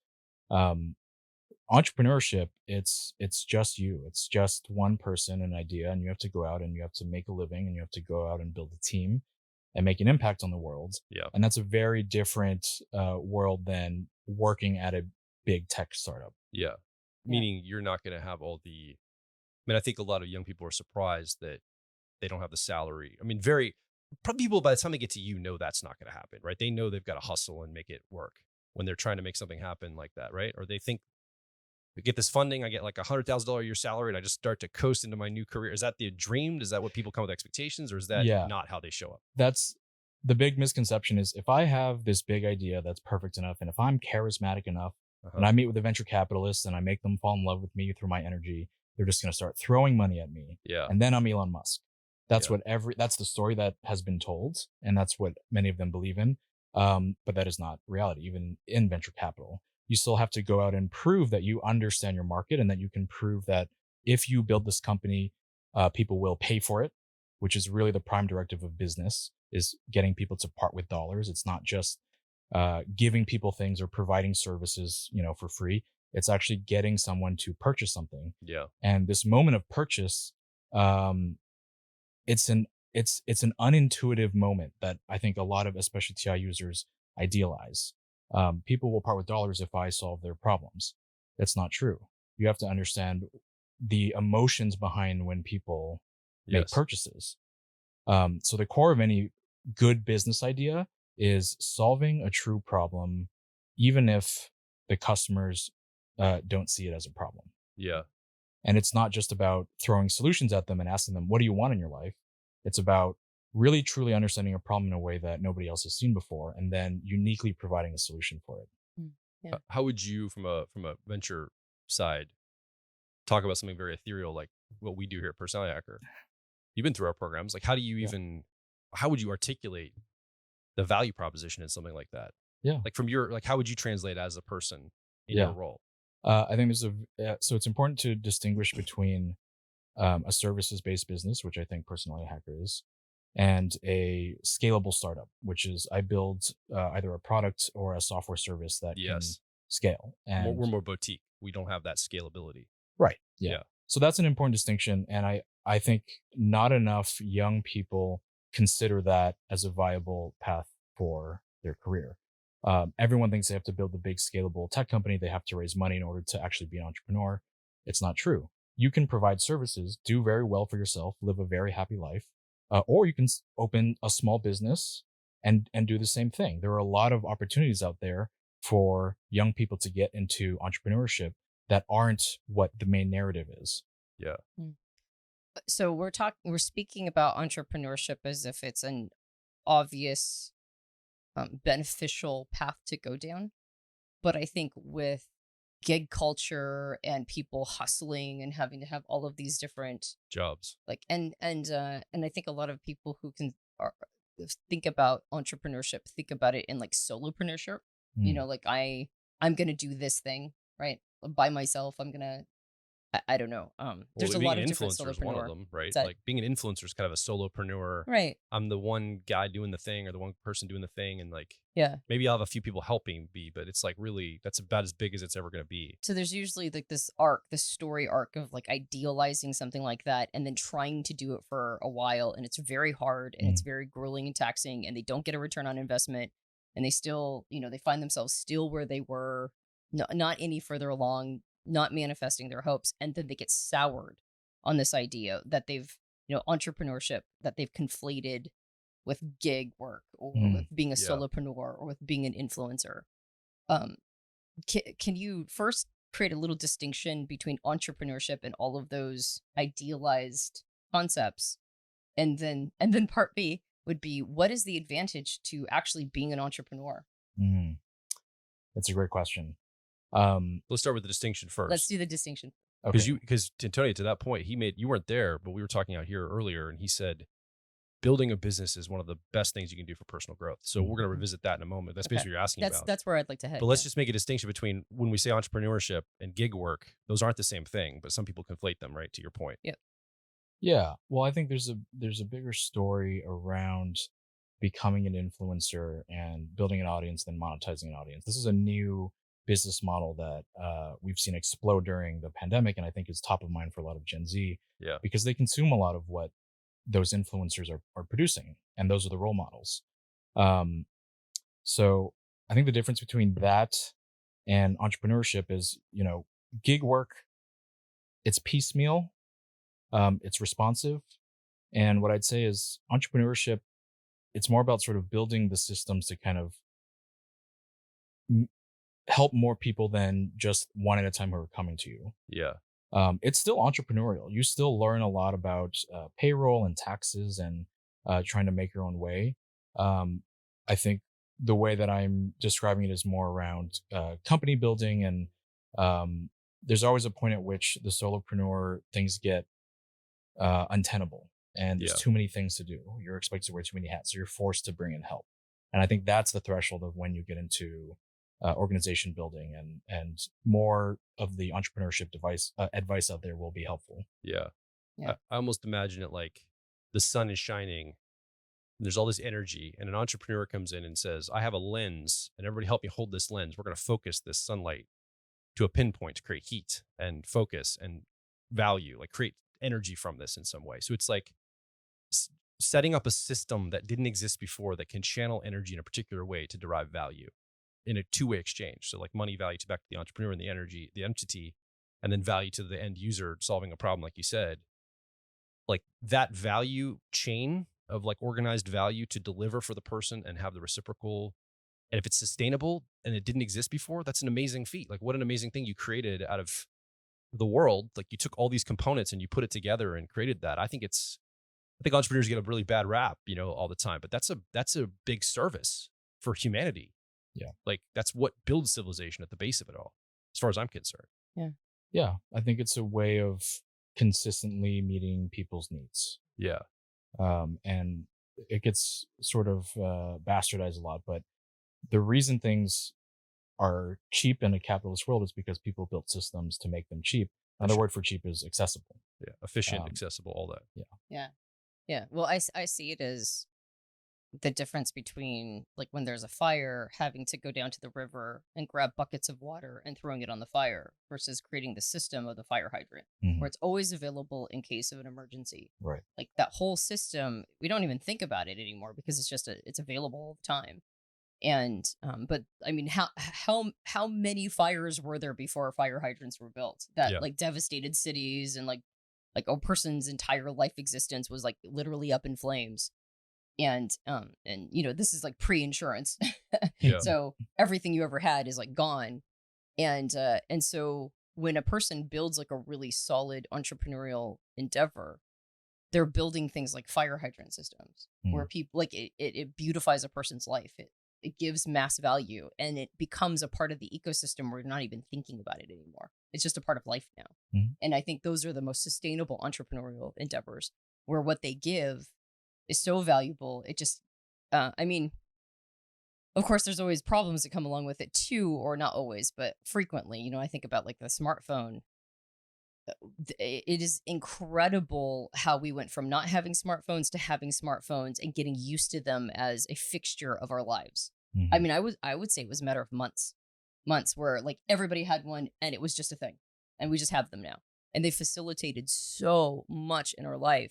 Speaker 3: Entrepreneurship, it's just you. It's just one person, an idea, and you have to go out and you have to make a living and you have to go out and build a team and make an impact on the world.
Speaker 1: Yeah.
Speaker 3: And that's a very different world than working at a big tech startup.
Speaker 1: Yeah. Meaning you're not going to have all I think a lot of young people are surprised that they don't have the salary. Probably people by the time they get to know that's not going to happen, right? They know they've got to hustle and make it work when they're trying to make something happen like that, right? Or they think, I get this funding, I get like $100,000 a year salary, and I just start to coast into my new career. Is that the dream? Is that what people come with expectations, or is that not how they show up?
Speaker 3: That's the big misconception. Is if I have this big idea that's perfect enough, and if I'm charismatic enough, and I meet with a venture capitalist and I make them fall in love with me through my energy, they're just going to start throwing money at me.
Speaker 1: Yeah.
Speaker 3: And then I'm Elon Musk. That's that's the story that has been told, and that's what many of them believe in. But that is not reality, even in venture capital. you still have to go out and prove that you understand your market and that you can prove that if you build this company, people will pay for it, which is really the prime directive of business, is getting people to part with dollars. It's not just giving people things or providing services, for free. It's actually getting someone to purchase something.
Speaker 1: Yeah.
Speaker 3: And this moment of purchase, it's an unintuitive moment that I think a lot of especially TI users idealize. People will part with dollars if I solve their problems. That's not true. You have to understand the emotions behind when people make
Speaker 1: Yes.
Speaker 3: purchases. So the core of any good business idea is solving a true problem, even if the customers don't see it as a problem.
Speaker 1: Yeah.
Speaker 3: And it's not just about throwing solutions at them and asking them, what do you want in your life? It's about really truly understanding a problem in a way that nobody else has seen before, and then uniquely providing a solution for it.
Speaker 2: Yeah.
Speaker 1: How would you, from a venture side, talk about something very ethereal like what we do here at Personality Hacker? You've been through our programs. Like, how do you even, how would you articulate the value proposition in something like that?
Speaker 3: Yeah.
Speaker 1: Like from your, like, how would you translate as a person in
Speaker 3: Yeah.
Speaker 1: your role?
Speaker 3: I think so it's important to distinguish between a services-based business, which I think Personality Hacker is, and a scalable startup, which is I build either a product or a software service that can
Speaker 1: Yes.
Speaker 3: scale. And
Speaker 1: We're more boutique. We don't have that scalability.
Speaker 3: right.
Speaker 1: Yeah.
Speaker 3: Yeah. So that's an important distinction. And I think not enough young people consider that as a viable path for their career. Everyone thinks they have to build the big scalable tech company. They have to raise money in order to actually be an entrepreneur. It's not true. You can provide services, do very well for yourself, live a very happy life, or you can open a small business and do the same thing. There are a lot of opportunities out there for young people to get into entrepreneurship that aren't what the main narrative is.
Speaker 1: Yeah.
Speaker 2: So we're speaking about entrepreneurship as if it's an obvious beneficial path to go down, but I think with gig culture and people hustling and having to have all of these different
Speaker 1: Jobs.
Speaker 2: like and I think a lot of people who think about entrepreneurship think about it in like solopreneurship.
Speaker 3: Mm.
Speaker 2: Like I'm gonna do this thing right by myself. I'm gonna I don't know. There's a
Speaker 1: Being
Speaker 2: lot
Speaker 1: an
Speaker 2: of different
Speaker 1: influencer is one of
Speaker 2: solopreneur.
Speaker 1: them, right?
Speaker 2: That
Speaker 1: Like being an influencer is kind of a solopreneur.
Speaker 2: right?
Speaker 1: I'm the one guy doing the thing or the one person doing the thing. And like,
Speaker 2: Yeah.
Speaker 1: maybe I'll have a few people helping me, but it's like really, that's about as big as it's ever going to be.
Speaker 2: So there's usually like this story arc of like idealizing something like that and then trying to do it for a while. And it's very hard and it's very grueling and taxing and they don't get a return on investment. And they still, they find themselves still where they were, not any further along, not manifesting their hopes. And then they get soured on this idea that they've, entrepreneurship, that they've conflated with gig work or with being a solopreneur or with being an influencer. Can you first create a little distinction between entrepreneurship and all of those idealized concepts? And then part B would be, what is the advantage to actually being an entrepreneur?
Speaker 3: That's a great question.
Speaker 1: Let's start with the distinction first.
Speaker 2: Let's do the distinction.
Speaker 1: Because Antonia, to that point, you weren't there, but we were talking out here earlier, and he said building a business is one of the best things you can do for personal growth. So we're going to revisit that in a moment. That's basically what you're asking about.
Speaker 2: That's where I'd like to head.
Speaker 1: But let's just make a distinction between when we say entrepreneurship and gig work. Those aren't the same thing, but some people conflate them, right? To your point.
Speaker 2: Yep.
Speaker 3: Yeah. Well, I think there's a bigger story around becoming an influencer and building an audience than monetizing an audience. This is a new business model that we've seen explode during the pandemic, and I think is top of mind for a lot of Gen Z.
Speaker 1: Yeah.
Speaker 3: Because they consume a lot of what those influencers are producing, and those are the role models. So I think the difference between that and entrepreneurship is, gig work, it's piecemeal, it's responsive. And what I'd say is entrepreneurship, it's more about sort of building the systems to kind of help more people than just one at a time who are coming to you.
Speaker 1: Yeah.
Speaker 3: It's still entrepreneurial. You still learn a lot about payroll and taxes and trying to make your own way. I think the way that I'm describing it is more around company building, and there's always a point at which the solopreneur things get untenable, and there's too many things to do. You're expected to wear too many hats, so you're forced to bring in help. And I think that's the threshold of when you get into organization building, and more of the entrepreneurship advice out there will be helpful.
Speaker 1: Yeah.
Speaker 2: Yeah.
Speaker 1: I almost imagine it like the sun is shining and there's all this energy, and an entrepreneur comes in and says, I have a lens, and everybody help me hold this lens. We're going to focus this sunlight to a pinpoint to create heat and focus and value, like create energy from this in some way. So it's like setting up a system that didn't exist before that can channel energy in a particular way to derive value in a two-way exchange. So like money value to back to the entrepreneur and the energy, the entity, and then value to the end user solving a problem, like you said. Like that value chain of like organized value to deliver for the person and have the reciprocal. And if it's sustainable and it didn't exist before, that's an amazing feat. Like what an amazing thing you created out of the world. Like you took all these components and you put it together and created that. I think entrepreneurs get a really bad rap, all the time, but that's a big service for humanity.
Speaker 3: Yeah.
Speaker 1: Like that's what builds civilization at the base of it all, as far as I'm concerned.
Speaker 2: Yeah.
Speaker 3: Yeah. I think it's a way of consistently meeting people's needs.
Speaker 1: Yeah.
Speaker 3: And it gets sort of bastardized a lot, but the reason things are cheap in a capitalist world is because people built systems to make them cheap. Another word for cheap is accessible.
Speaker 1: Yeah. Efficient, accessible, all that.
Speaker 3: Yeah.
Speaker 2: Yeah. Yeah. Well, I see it as the difference between like when there's a fire, having to go down to the river and grab buckets of water and throwing it on the fire versus creating the system of the fire hydrant where it's always available in case of an emergency.
Speaker 3: Right.
Speaker 2: Like that whole system, we don't even think about it anymore because it's just it's available all the time. And but I mean, how many fires were there before fire hydrants were built that like devastated cities and like a person's entire life existence was like literally up in flames. And this is like pre-insurance. So everything you ever had is like gone. And so when a person builds like a really solid entrepreneurial endeavor, they're building things like fire hydrant systems where people like it beautifies a person's life. It gives mass value and it becomes a part of the ecosystem where you're not even thinking about it anymore. It's just a part of life now. And I think those are the most sustainable entrepreneurial endeavors where what they give is so valuable. It just, I mean, of course, there's always problems that come along with it too, or not always, but frequently. I think about like the smartphone. It is incredible how we went from not having smartphones to having smartphones and getting used to them as a fixture of our lives. I mean, I would say it was a matter of months where like everybody had one and it was just a thing, and we just have them now, and they facilitated so much in our life.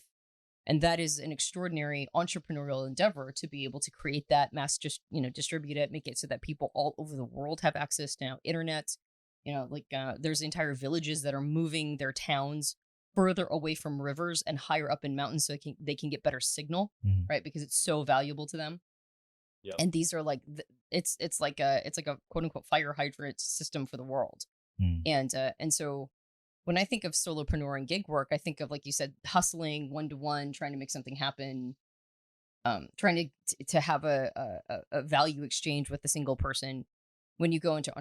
Speaker 2: And that is an extraordinary entrepreneurial endeavor to be able to create that mass, just, distribute it, make it so that people all over the world have access to now internet. There's entire villages that are moving their towns further away from rivers and higher up in mountains so they can get better signal, right? Because it's so valuable to them. Yep. And these are like it's like a quote unquote fire hydrant system for the world. And so when I think of solopreneur and gig work, I think of, like you said, hustling one-to-one, trying to make something happen, trying to have a value exchange with a single person. When you go into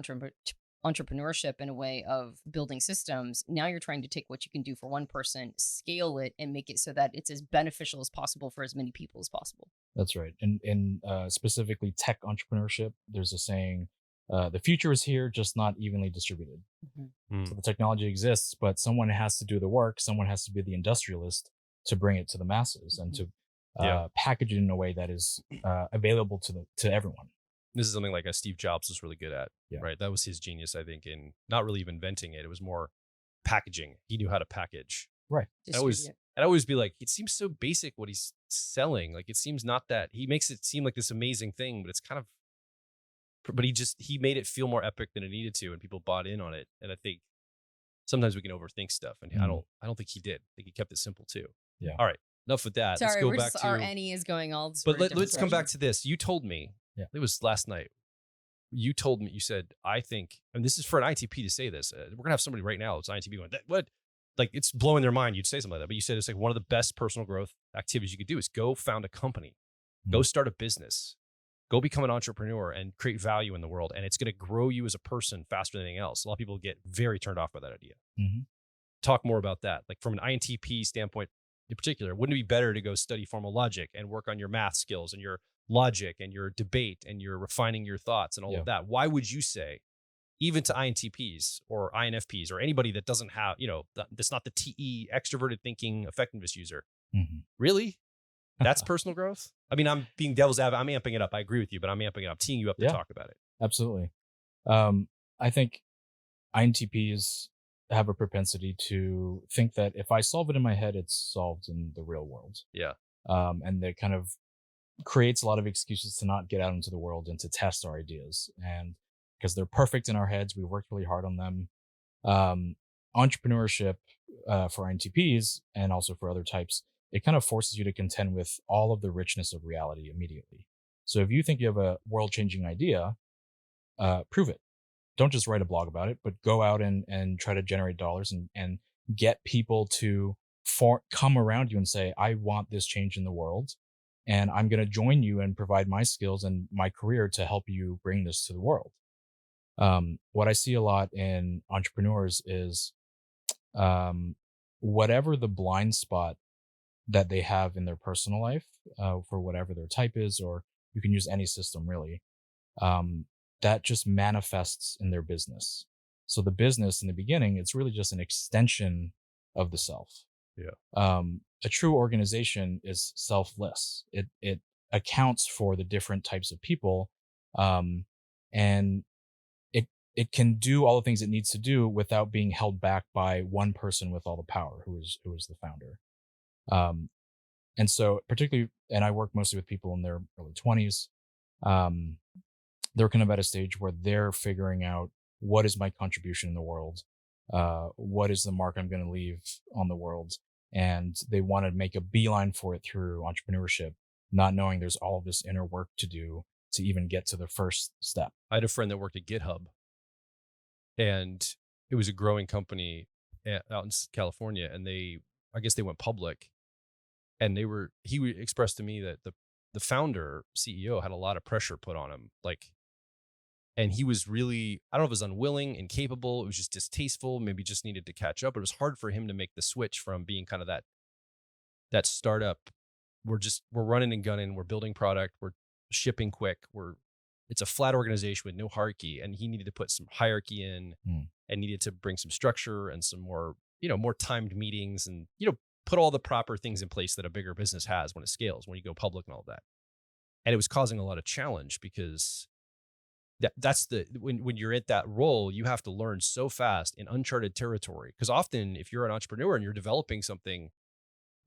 Speaker 2: entrepreneurship in a way of building systems, now you're trying to take what you can do for one person, scale it, and make it so that it's as beneficial as possible for as many people as possible.
Speaker 3: That's right. And in specifically tech entrepreneurship, there's a saying, the future is here, just not evenly distributed. So the technology exists, but someone has to do the work. Someone has to be the industrialist to bring it to the masses and to package it in a way that is available to everyone.
Speaker 1: This is something like Steve Jobs was really good at, right? That was his genius, I think, in not really even inventing it. It was more packaging. He knew how to package.
Speaker 3: Right.
Speaker 1: I'd always be like, it seems so basic what he's selling. Like, it seems not that he makes it seem like this amazing thing, but it's kind of, but he made it feel more epic than it needed to, and people bought in on it. And I think sometimes we can overthink stuff, and I don't think he did. I think he kept it simple too.
Speaker 3: Yeah.
Speaker 1: All right. Enough with that.
Speaker 2: Sorry,
Speaker 1: let's go back to
Speaker 2: our NE is going all.
Speaker 1: But let's come back to this. You told me, it was last night. You told me, you said, I think, and this is for an INTP to say this. We're gonna have somebody right now that's INTP going, what? Like, it's blowing their mind. You'd say something like that, but you said it's like one of the best personal growth activities you could do is go found a company, go start a business, go become an entrepreneur and create value in the world. And it's going to grow you as a person faster than anything else. A lot of people get very turned off by that idea. Talk more about that. Like from an INTP standpoint in particular, wouldn't it be better to go study formal logic and work on your math skills and your logic and your debate and you're refining your thoughts and all
Speaker 3: Yeah.
Speaker 1: of that. Why would you say, even to INTPs or INFPs or anybody that doesn't have, that's not the TE extroverted thinking effectiveness user,
Speaker 3: Mhm.
Speaker 1: really? That's personal growth? I mean, I'm being devil's advocate. I'm amping it up. I agree with you, but I'm amping it up, teeing you up to
Speaker 3: Yeah.
Speaker 1: talk about it.
Speaker 3: Absolutely. I think INTPs have a propensity to think that if I solve it in my head, it's solved in the real world.
Speaker 1: Yeah.
Speaker 3: And that kind of creates a lot of excuses to not get out into the world and to test our ideas. And because they're perfect in our heads, we worked really hard on them. Entrepreneurship for INTPs and also for other types, it kind of forces you to contend with all of the richness of reality immediately. So if you think you have a world-changing idea, prove it. Don't just write a blog about it, but go out and try to generate dollars and get people to come around you and say, I want this change in the world. And I'm going to join you and provide my skills and my career to help you bring this to the world. What I see a lot in entrepreneurs is whatever the blind spot that they have in their personal life, for whatever their type is, or you can use any system really, that just manifests in their business. So the business in the beginning, it's really just an extension of the self.
Speaker 1: Yeah.
Speaker 3: A true organization is selfless. It accounts for the different types of people, and it can do all the things it needs to do without being held back by one person with all the power, who is the founder. And so particularly, and I work mostly with people in their early 20s. They're kind of at a stage where they're figuring out, what is my contribution in the world? What is the mark I'm going to leave on the world? And they want to make a beeline for it through entrepreneurship, not knowing there's all of this inner work to do to even get to the first step.
Speaker 1: I had a friend that worked at GitHub, and it was a growing company out in California, and I guess they went public, and he expressed to me that the founder CEO had a lot of pressure put on him, and he was really, I don't know if it was unwilling, incapable, it was just distasteful, maybe just needed to catch up. But it was hard for him to make the switch from being kind of that startup. We're running and gunning, we're building product, we're shipping quick, it's a flat organization with no hierarchy, and he needed to put some hierarchy in and needed to bring some structure and some more, more timed meetings and, put all the proper things in place that a bigger business has when it scales, when you go public and all that. And it was causing a lot of challenge because that's when you're at that role, you have to learn so fast in uncharted territory. Because often if you're an entrepreneur and you're developing something,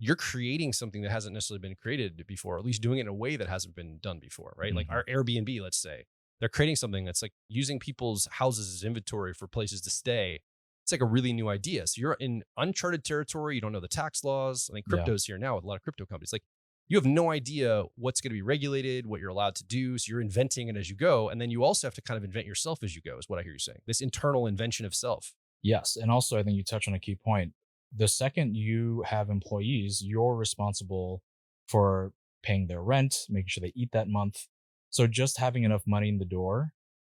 Speaker 1: you're creating something that hasn't necessarily been created before, or at least doing it in a way that hasn't been done before, right?
Speaker 3: Mm-hmm.
Speaker 1: Like our Airbnb, let's say, they're creating something that's like using people's houses as inventory for places to stay. It's like a really new idea. So you're in uncharted territory. You don't know the tax laws. I think crypto's here now with a lot of crypto companies. Like you have no idea what's going to be regulated, what you're allowed to do. So you're inventing it as you go. And then you also have to kind of invent yourself as you go, is what I hear you saying. This internal invention of self.
Speaker 3: Yes. And also, I think you touch on a key point. The second you have employees, you're responsible for paying their rent, making sure they eat that month. So just having enough money in the door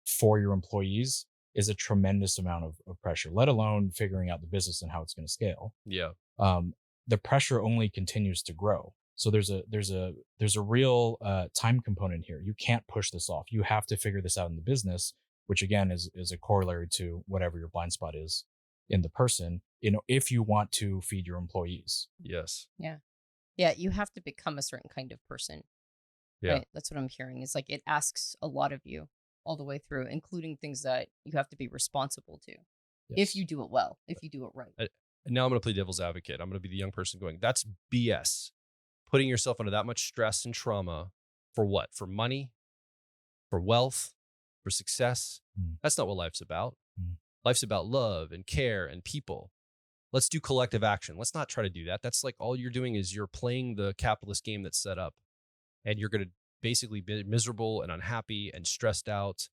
Speaker 3: for your employees is a tremendous amount of pressure, let alone figuring out the business and how it's going to scale.
Speaker 1: Yeah.
Speaker 3: The pressure only continues to grow. So there's a real time component here. You can't push this off. You have to figure this out in the business, which again is a corollary to whatever your blind spot is in the person, if you want to feed your employees.
Speaker 1: Yes.
Speaker 2: Yeah. Yeah. You have to become a certain kind of person.
Speaker 1: Yeah.
Speaker 2: Right? That's what I'm hearing. Is like, it asks a lot of you all the way through, including things that you have to be responsible to.
Speaker 3: Yes.
Speaker 2: If you do it well, if you do it right.
Speaker 1: And now I'm going to play devil's advocate. I'm going to be the young person going, that's BS. Putting yourself under that much stress and trauma for what? For money, for wealth, for success. That's not what life's about. Life's about love and care and people. Let's do collective action. Let's not try to do that. That's like all you're doing is you're playing the capitalist game that's set up, and you're going to basically be miserable and unhappy and stressed out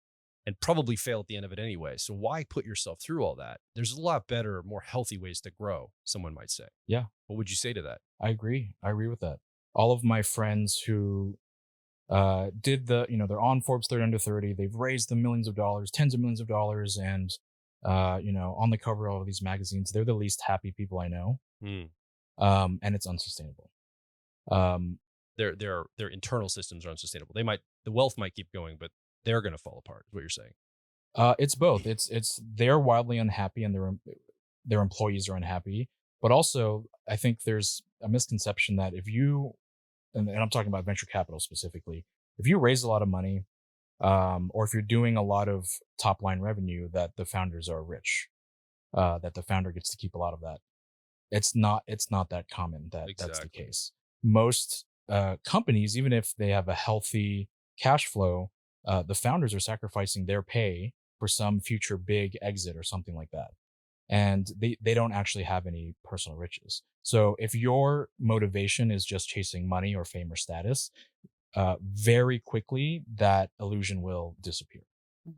Speaker 1: and probably fail at the end of it anyway. So why put yourself through all that? There's a lot better, more healthy ways to grow, someone might say.
Speaker 3: Yeah.
Speaker 1: What would you say to that?
Speaker 3: I agree with that. All of my friends who did they're on Forbes 30 under 30, they've raised the millions of dollars, tens of millions of dollars, and on the cover of all of these magazines, they're the least happy people I know. And it's unsustainable.
Speaker 1: their internal systems are unsustainable. The wealth might keep going, but they're going to fall apart. Is what you're saying?
Speaker 3: It's both. It's they're wildly unhappy and their employees are unhappy. But also, I think there's a misconception that if you, and I'm talking about venture capital specifically, if you raise a lot of money, or if you're doing a lot of top line revenue, that the founders are rich, that the founder gets to keep a lot of that. It's not that common that that's the
Speaker 1: Exactly.
Speaker 3: case. Most companies, even if they have a healthy cash flow, the founders are sacrificing their pay for some future big exit or something like that. And they don't actually have any personal riches. So if your motivation is just chasing money or fame or status, very quickly that illusion will disappear.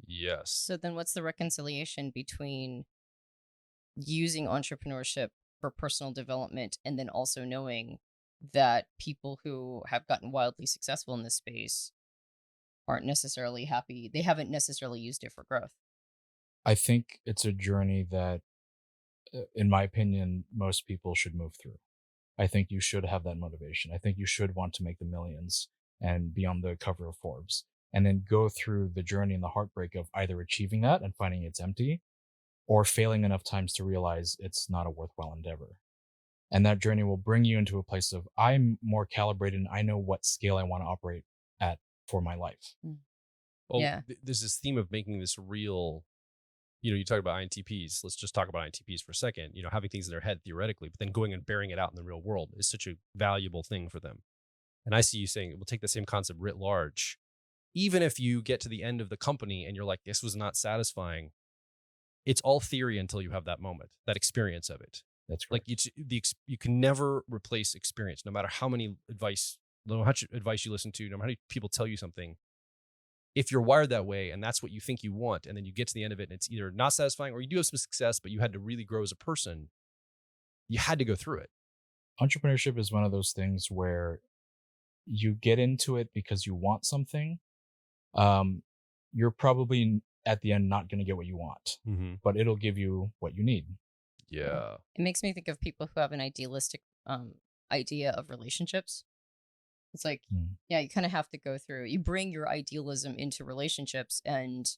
Speaker 1: Yes.
Speaker 2: So then what's the reconciliation between using entrepreneurship for personal development and then also knowing that people who have gotten wildly successful in this space aren't necessarily happy? They haven't necessarily used it for growth.
Speaker 3: I think it's a journey that, in my opinion, most people should move through. I think you should have that motivation. I think you should want to make the millions and be on the cover of Forbes, and then go through the journey and the heartbreak of either achieving that and finding it's empty, or failing enough times to realize it's not a worthwhile endeavor. And that journey will bring you into a place of, I'm more calibrated and I know what scale I want to operate at for my life.
Speaker 1: Well,
Speaker 2: Yeah.
Speaker 1: there's this theme of making this real. You talk about INTPs. Let's just talk about INTPs for a second. Having things in their head theoretically, but then going and bearing it out in the real world is such a valuable thing for them. And I see you saying, we'll take the same concept writ large. Even if you get to the end of the company and you're like, this was not satisfying, it's all theory until you have that moment, that experience of it.
Speaker 3: That's
Speaker 1: Like
Speaker 3: correct.
Speaker 1: you can never replace experience, no matter how much advice you listen to, no matter how many people tell you something. If you're wired that way and that's what you think you want, and then you get to the end of it and it's either not satisfying or you do have some success, but you had to really grow as a person, you had to go through it.
Speaker 3: Entrepreneurship is one of those things where you get into it because you want something. You're probably at the end not going to get what you want, but it'll give you what you need.
Speaker 1: Yeah.
Speaker 2: It makes me think of people who have an idealistic idea of relationships. It's like, yeah, you kind of have to go through. You bring your idealism into relationships, and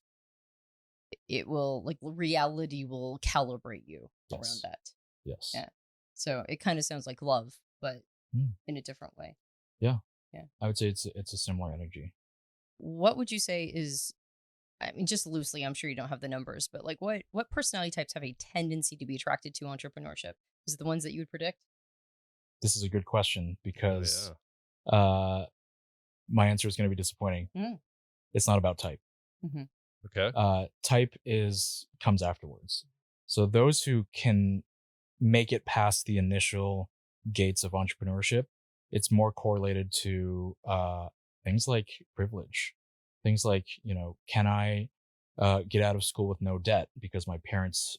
Speaker 2: it will, like, reality will calibrate you around that.
Speaker 3: Yes.
Speaker 2: Yeah. So it kind of sounds like love, but
Speaker 3: Mm.
Speaker 2: in a different way.
Speaker 3: Yeah.
Speaker 2: Yeah.
Speaker 3: I would say it's a similar energy.
Speaker 2: What would you say is, I mean, just loosely, I'm sure you don't have the numbers, but like what personality types have a tendency to be attracted to entrepreneurship? Is it the ones that you would predict?
Speaker 3: This is a good question because
Speaker 1: yeah.
Speaker 3: my answer is going to be disappointing. It's not about type.
Speaker 2: Mm-hmm.
Speaker 1: Okay.
Speaker 3: Type comes afterwards. So those who can make it past the initial gates of entrepreneurship, it's more correlated to things like privilege, things like, can I get out of school with no debt because my parents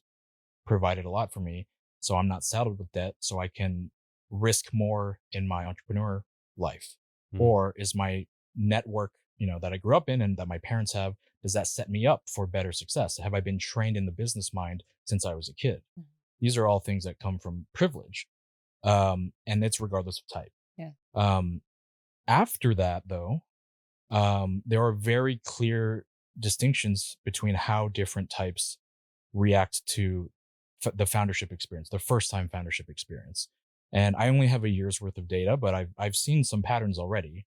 Speaker 3: provided a lot for me, so I'm not saddled with debt, so I can risk more in my entrepreneur life? Or is my network, that I grew up in and that my parents have, does that set me up for better success? Have I been trained in the business mind since I was a kid? These are all things that come from privilege, and it's regardless of type.
Speaker 2: Yeah.
Speaker 3: After that, though, there are very clear distinctions between how different types react to the foundership experience, the first time foundership experience. And I only have a year's worth of data, but I've seen some patterns already.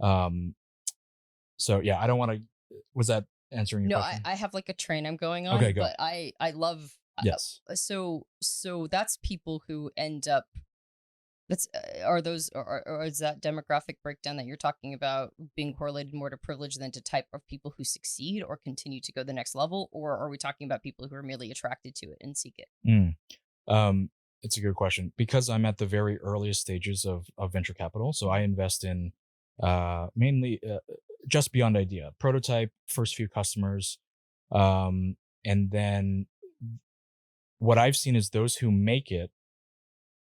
Speaker 3: So yeah, I don't want to. Was that answering your
Speaker 2: No,
Speaker 3: question?
Speaker 2: I have like a train I'm going on.
Speaker 3: Okay, go.
Speaker 2: But I love.
Speaker 3: Yes.
Speaker 2: So that's people who end up. That's are those or is that demographic breakdown that you're talking about being correlated more to privilege than to type of people who succeed or continue to go the next level, or are we talking about people who are merely attracted to it and seek it?
Speaker 3: It's a good question because I'm at the very earliest stages of venture capital. So I invest in mainly just beyond idea, prototype, first few customers, and then what I've seen is those who make it.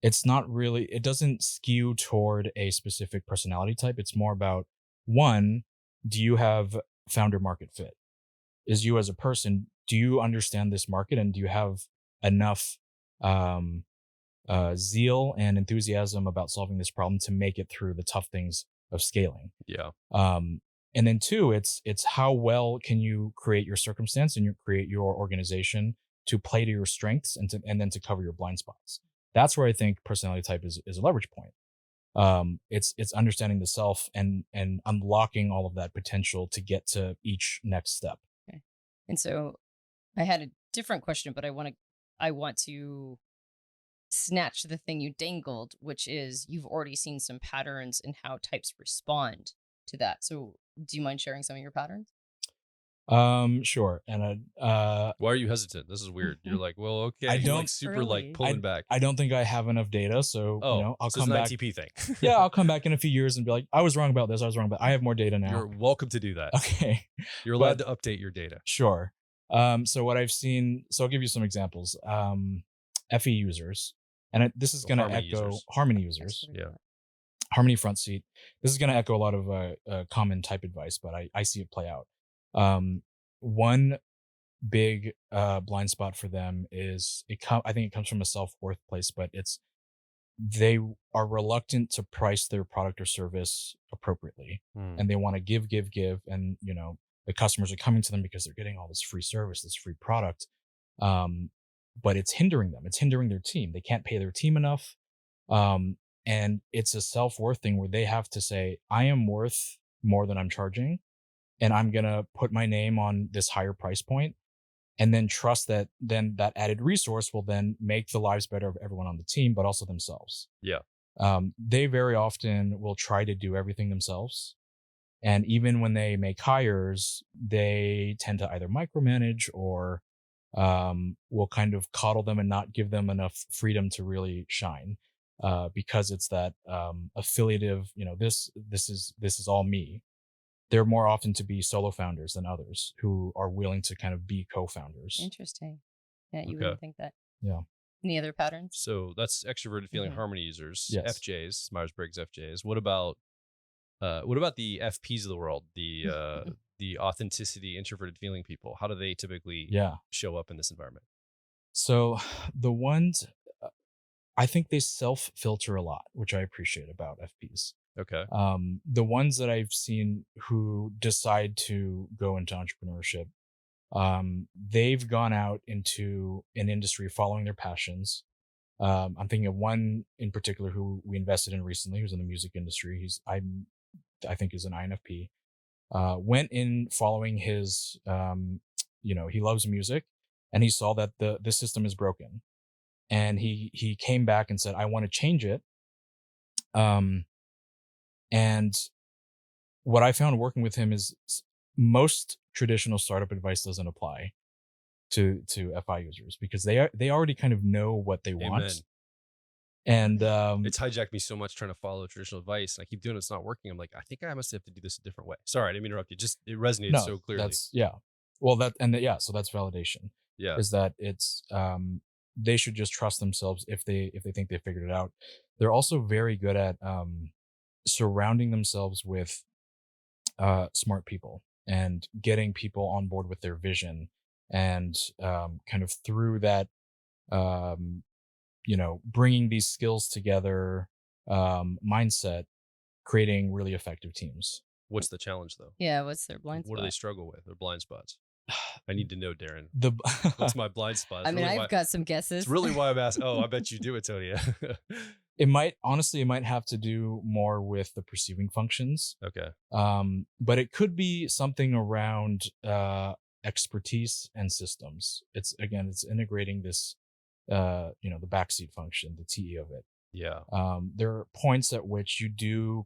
Speaker 3: It doesn't skew toward a specific personality type. It's more about, one, do you have founder market fit? Is you as a person, do you understand this market and do you have enough zeal and enthusiasm about solving this problem to make it through the tough things scaling.
Speaker 1: Yeah.
Speaker 3: And then two, it's how well can you create your circumstance and you create your organization to play to your strengths and then to cover your blind spots. That's where I think personality type is a leverage point. It's understanding the self and unlocking all of that potential to get to each next step.
Speaker 2: Okay. And so I had a different question, but I want to snatch the thing you dangled, which is you've already seen some patterns in how types respond to that. So do you mind sharing some of your patterns?
Speaker 3: Sure. And
Speaker 1: Why are you hesitant? This is weird. You're like, well, okay.
Speaker 3: I
Speaker 1: You're
Speaker 3: don't-
Speaker 1: like super
Speaker 2: Early.
Speaker 1: like pulling back.
Speaker 3: I don't think I have enough data, so I'll
Speaker 1: so
Speaker 3: come
Speaker 1: it's
Speaker 3: back.
Speaker 1: an ITP thing.
Speaker 3: Yeah, I'll come back in a few years and be like, I was wrong about this. I was wrong, but I have more data now.
Speaker 1: You're welcome to do that.
Speaker 3: Okay,
Speaker 1: You're allowed to update your data.
Speaker 3: sure. So what I've seen, so I'll give you some examples. FE users, and this is
Speaker 1: So
Speaker 3: going to
Speaker 1: Harmony
Speaker 3: echo
Speaker 1: users.
Speaker 3: Harmony users,
Speaker 1: Yeah.
Speaker 3: Harmony front seat. This is going to echo a lot of common type advice, but I see it play out. One big blind spot for them is I think it comes from a self-worth place, but they are reluctant to price their product or service appropriately, and they want to give, and the customers are coming to them because they're getting all this free service, this free product, but it's hindering them. It's hindering their team. They can't pay their team enough, and it's a self-worth thing where they have to say, I am worth more than I'm charging, and I'm gonna put my name on this higher price point, and then trust that then that added resource will then make the lives better of everyone on the team, but also themselves.
Speaker 1: Yeah.
Speaker 3: They very often will try to do everything themselves. And even when they make hires, they tend to either micromanage or will kind of coddle them and not give them enough freedom to really shine, because it's that affiliative, this is all me. They're more often to be solo founders than others who are willing to kind of be co-founders.
Speaker 2: Interesting. Yeah, you
Speaker 1: Okay.
Speaker 2: wouldn't think that.
Speaker 3: Yeah.
Speaker 2: Any other patterns?
Speaker 1: So that's extroverted feeling
Speaker 2: Mhm.
Speaker 1: harmony users,
Speaker 3: Yes.
Speaker 1: FJs, Myers-Briggs FJs. What about the FPs of the world, the authenticity, introverted feeling people? How do they typically
Speaker 3: Yeah.
Speaker 1: show up in this environment?
Speaker 3: So the ones, I think they self-filter a lot, which I appreciate about FPs.
Speaker 1: Okay.
Speaker 3: The ones that I've seen who decide to go into entrepreneurship, they've gone out into an industry following their passions. I'm thinking of one in particular who we invested in recently, who's in the music industry. I think is an INFP. Went in following his, he loves music, and he saw that the system is broken, and he came back and said, I want to change it. And what I found working with him is most traditional startup advice doesn't apply to FI users because they already kind of know what they want.
Speaker 1: Amen.
Speaker 3: And
Speaker 1: It's hijacked me so much trying to follow traditional advice, and I keep doing it. It's not working. I'm like, I think I must have to do this a different way. Sorry, I didn't mean to interrupt you. Just it resonated so clearly.
Speaker 3: That's well so that's validation.
Speaker 1: Yeah.
Speaker 3: Is that it's they should just trust themselves if they think they figured it out. They're also very good at surrounding themselves with smart people and getting people on board with their vision, and kind of through that bringing these skills together, mindset, creating really effective teams.
Speaker 1: What's the challenge though?
Speaker 2: Yeah, what's their blind
Speaker 1: What
Speaker 2: spot?
Speaker 1: do they struggle with? Their blind spots. I need to know, Darren.
Speaker 3: The
Speaker 1: What's my blind spot?
Speaker 2: I mean, I've got some guesses.
Speaker 1: It's really why I'm asking. Oh, I bet you do, Antonia.
Speaker 3: it might have to do more with the perceiving functions.
Speaker 1: Okay.
Speaker 3: But it could be something around expertise and systems. It's integrating this, the backseat function, the TE of it.
Speaker 1: Yeah.
Speaker 3: There are points at which you do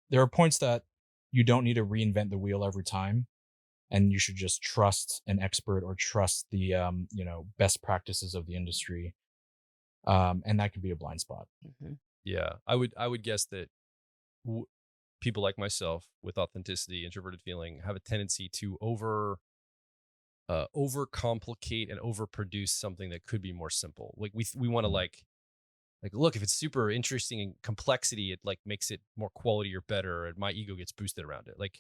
Speaker 3: there are points that you don't need to reinvent the wheel every time, and you should just trust an expert or trust the best practices of the industry, and that could be a blind spot.
Speaker 2: Mm-hmm.
Speaker 1: Yeah, I would guess that people like myself with authenticity, introverted feeling, have a tendency to overcomplicate and overproduce something that could be more simple. Like we want to like look, if it's super interesting and complexity, it like makes it more quality or better, and my ego gets boosted around it. Like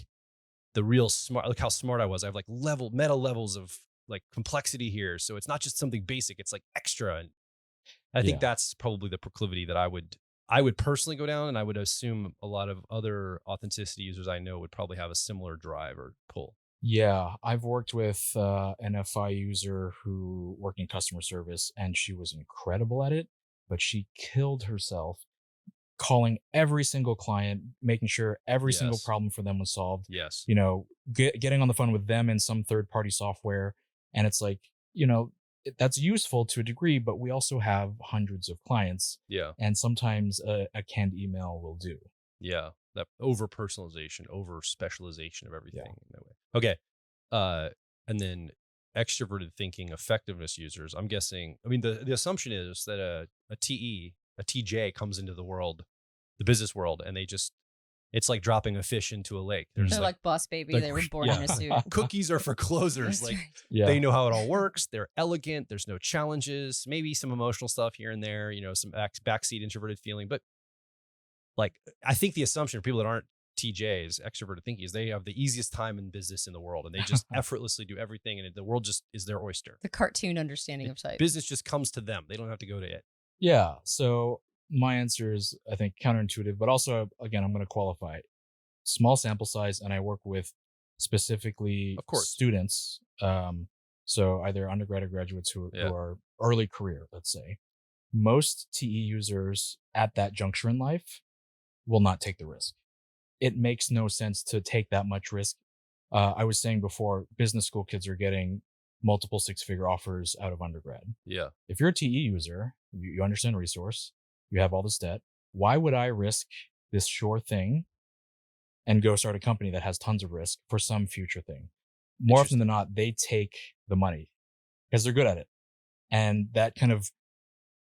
Speaker 1: the real smart, look how smart I was. I have like meta levels of like complexity here, so it's not just something basic; it's like extra. And I think that's probably the proclivity that I would I would personally go down, and I would assume a lot of other authenticity users I know would probably have a similar drive or pull.
Speaker 3: Yeah, I've worked with an FI user who worked in customer service, and she was incredible at it, but she killed herself calling every single client, making sure every single
Speaker 1: Yes.
Speaker 3: problem for them was solved.
Speaker 1: Yes.
Speaker 3: You know, getting on the phone with them in some third party software, and it's like, you know, that's useful to a degree, but we also have hundreds of clients,
Speaker 1: Yeah.
Speaker 3: and sometimes a canned email will do.
Speaker 1: Yeah. That over personalization, over specialization of everything
Speaker 3: Yeah.
Speaker 1: in that way. Okay. And then extroverted thinking effectiveness users. I'm guessing, I mean, the assumption is that a TJ comes into the world, the business world, and it's like dropping a fish into a lake. They're just
Speaker 2: They're like Boss Baby.
Speaker 1: like,
Speaker 2: They were born
Speaker 1: yeah.
Speaker 2: in a suit.
Speaker 1: Cookies are for closers.
Speaker 2: That's
Speaker 1: Like
Speaker 2: right.
Speaker 3: Yeah.
Speaker 1: they know how it all works. They're elegant. There's no challenges, maybe some emotional stuff here and there, some backseat introverted feeling. But like, I think the assumption for people that aren't TJs, extroverted thinking, is they have the easiest time in business in the world, and they just effortlessly do everything, and the world just is their oyster.
Speaker 2: The cartoon understanding of type.
Speaker 1: Business just comes to them. They don't have to go to it.
Speaker 3: Yeah. So my answer is, I think, counterintuitive, but also, again, I'm going to qualify small sample size, and I work with specifically
Speaker 1: Of course.
Speaker 3: students. So either undergrad or graduates who are early career, let's say. Most TE users at that juncture in life will not take the risk. It makes no sense to take that much risk. I was saying before, business school kids are getting multiple six-figure offers out of undergrad.
Speaker 1: Yeah.
Speaker 3: If you're a TE user, you understand resource, you have all this debt. Why would I risk this sure thing and go start a company that has tons of risk for some future thing? More often than not, they take the money because they're good at it. And that kind of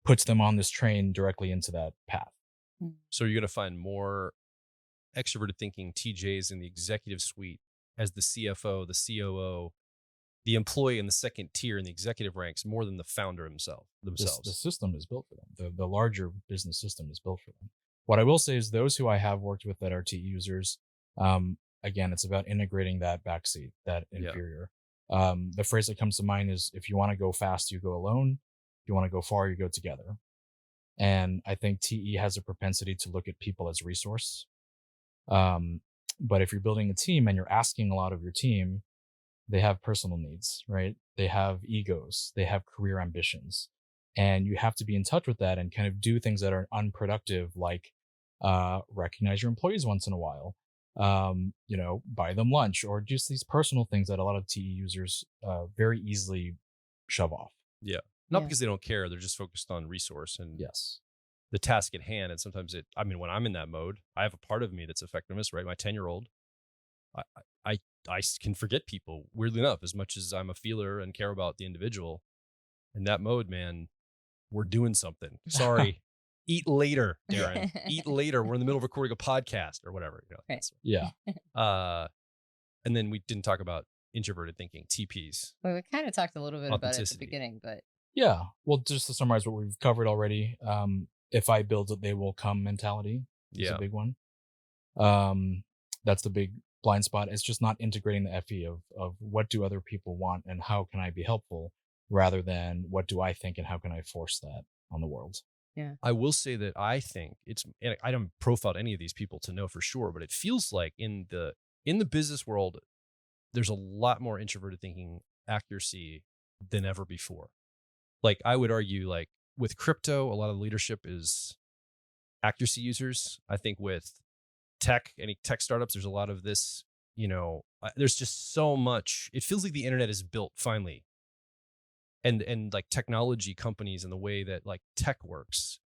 Speaker 3: puts them on this train directly into that path.
Speaker 1: So you're going to find more extroverted thinking TJs in the executive suite as the CFO, the COO, the employee in the second tier in the executive ranks more than the founder themselves.
Speaker 3: The system is built for them. The larger business system is built for them. What I will say is those who I have worked with that are TE users, again, it's about integrating that backseat, that inferior. The phrase that comes to mind is, if you want to go fast, you go alone. If you want to go far, you go together. And I think TE has a propensity to look at people as resource. But if you're building a team and you're asking a lot of your team, they have personal needs, right? They have egos, they have career ambitions, and you have to be in touch with that and kind of do things that are unproductive, like recognize your employees once in a while, buy them lunch, or just these personal things that a lot of TE users very easily shove off.
Speaker 1: Yeah. Not because they don't care. They're just focused on resource and the task at hand. And sometimes when I'm in that mode, I have a part of me that's effectiveness, right? My 10-year-old, I can forget people, weirdly enough, as much as I'm a feeler and care about the individual. In that mode, man, we're doing something. Sorry. Eat later, Darren. Eat later. We're in the middle of recording a podcast or whatever.
Speaker 2: Right.
Speaker 3: Yeah.
Speaker 1: And then we didn't talk about introverted thinking, TPs.
Speaker 2: Well, we kind of talked a little bit about it at the beginning, but
Speaker 3: yeah. Well, just to summarize what we've covered already, if I build it, they will come mentality is a big one. That's the big blind spot. It's just not integrating the FE of what do other people want and how can I be helpful, rather than what do I think and how can I force that on the world.
Speaker 2: Yeah.
Speaker 1: I will say that I think and I don't profile any of these people to know for sure, but it feels like in the business world, there's a lot more introverted thinking accuracy than ever before. Like, I would argue, like, with crypto, a lot of leadership is accuracy users. I think with any tech startups, there's a lot of this, there's just so much. It feels like the internet is built finally. And like technology companies and the way that like tech works,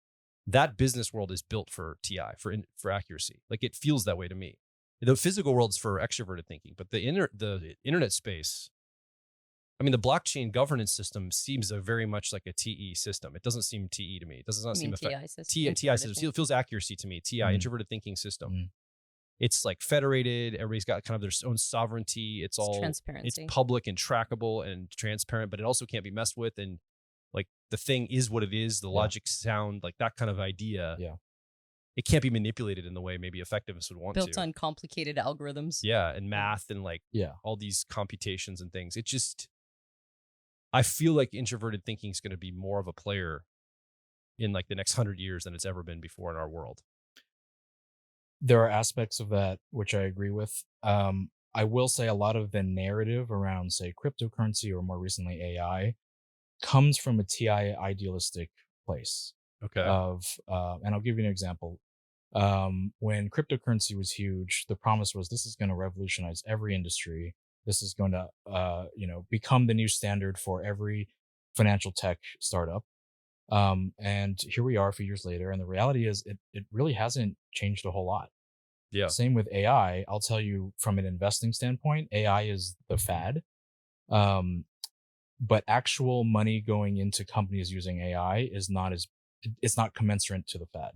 Speaker 1: that business world is built for TI, for accuracy. Like, it feels that way to me. The physical world's for extroverted thinking, but the internet space, I mean, the blockchain governance system seems very much like a TE system. It doesn't seem TE to me. It does not seem
Speaker 2: TI system.
Speaker 1: TI system. It feels accuracy to me. TI, introverted thinking system. It's like federated. Everybody's got kind of their own sovereignty. It's all
Speaker 2: transparency.
Speaker 1: It's public and trackable and transparent, but it also can't be messed with. And like, the thing is what it is. The logic sound, like that kind of idea.
Speaker 3: Yeah.
Speaker 1: It can't be manipulated in the way maybe effectiveness would want to.
Speaker 2: Built on complicated algorithms.
Speaker 1: Yeah, and math and like all these computations and things. It just, I feel like introverted thinking is going to be more of a player in like the next 100 years than it's ever been before in our world.
Speaker 3: There are aspects of that which I agree with. I will say a lot of the narrative around, say, cryptocurrency or more recently AI comes from a TI idealistic place
Speaker 1: Okay.
Speaker 3: and I'll give you an example. When cryptocurrency was huge, the promise was this is going to revolutionize every industry. This is going to, become the new standard for every financial tech startup. And here we are a few years later, and the reality is it really hasn't changed a whole lot.
Speaker 1: Yeah.
Speaker 3: Same with AI. I'll tell you from an investing standpoint, AI is the fad. But actual money going into companies using AI it's not commensurate to the fad,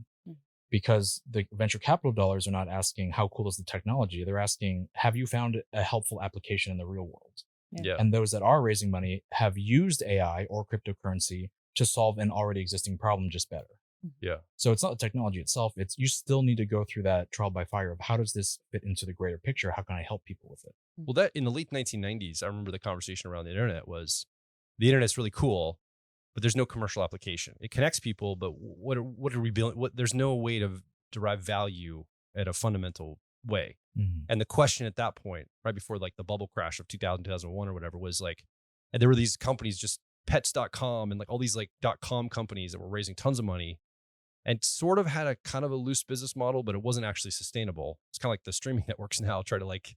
Speaker 3: because the venture capital dollars are not asking how cool is the technology. They're asking, have you found a helpful application in the real world?
Speaker 1: Yeah.
Speaker 3: And those that are raising money have used AI or cryptocurrency to solve an already existing problem just better.
Speaker 1: Yeah.
Speaker 3: So it's not the technology itself. It's you still need to go through that trial by fire of how does this fit into the greater picture? How can I help people with it?
Speaker 1: Well, that in the late 1990s, I remember the conversation around the internet was the internet's really cool, but there's no commercial application. It connects people, but what are we building? There's no way to derive value at a fundamental way.
Speaker 3: Mm-hmm.
Speaker 1: And the question at that point, right before like the bubble crash of 2000, 2001 or whatever, was like, and there were these companies, just pets.com and like all these like .com companies that were raising tons of money and sort of had a kind of a loose business model, but it wasn't actually sustainable. It's kind of like the streaming networks now try to like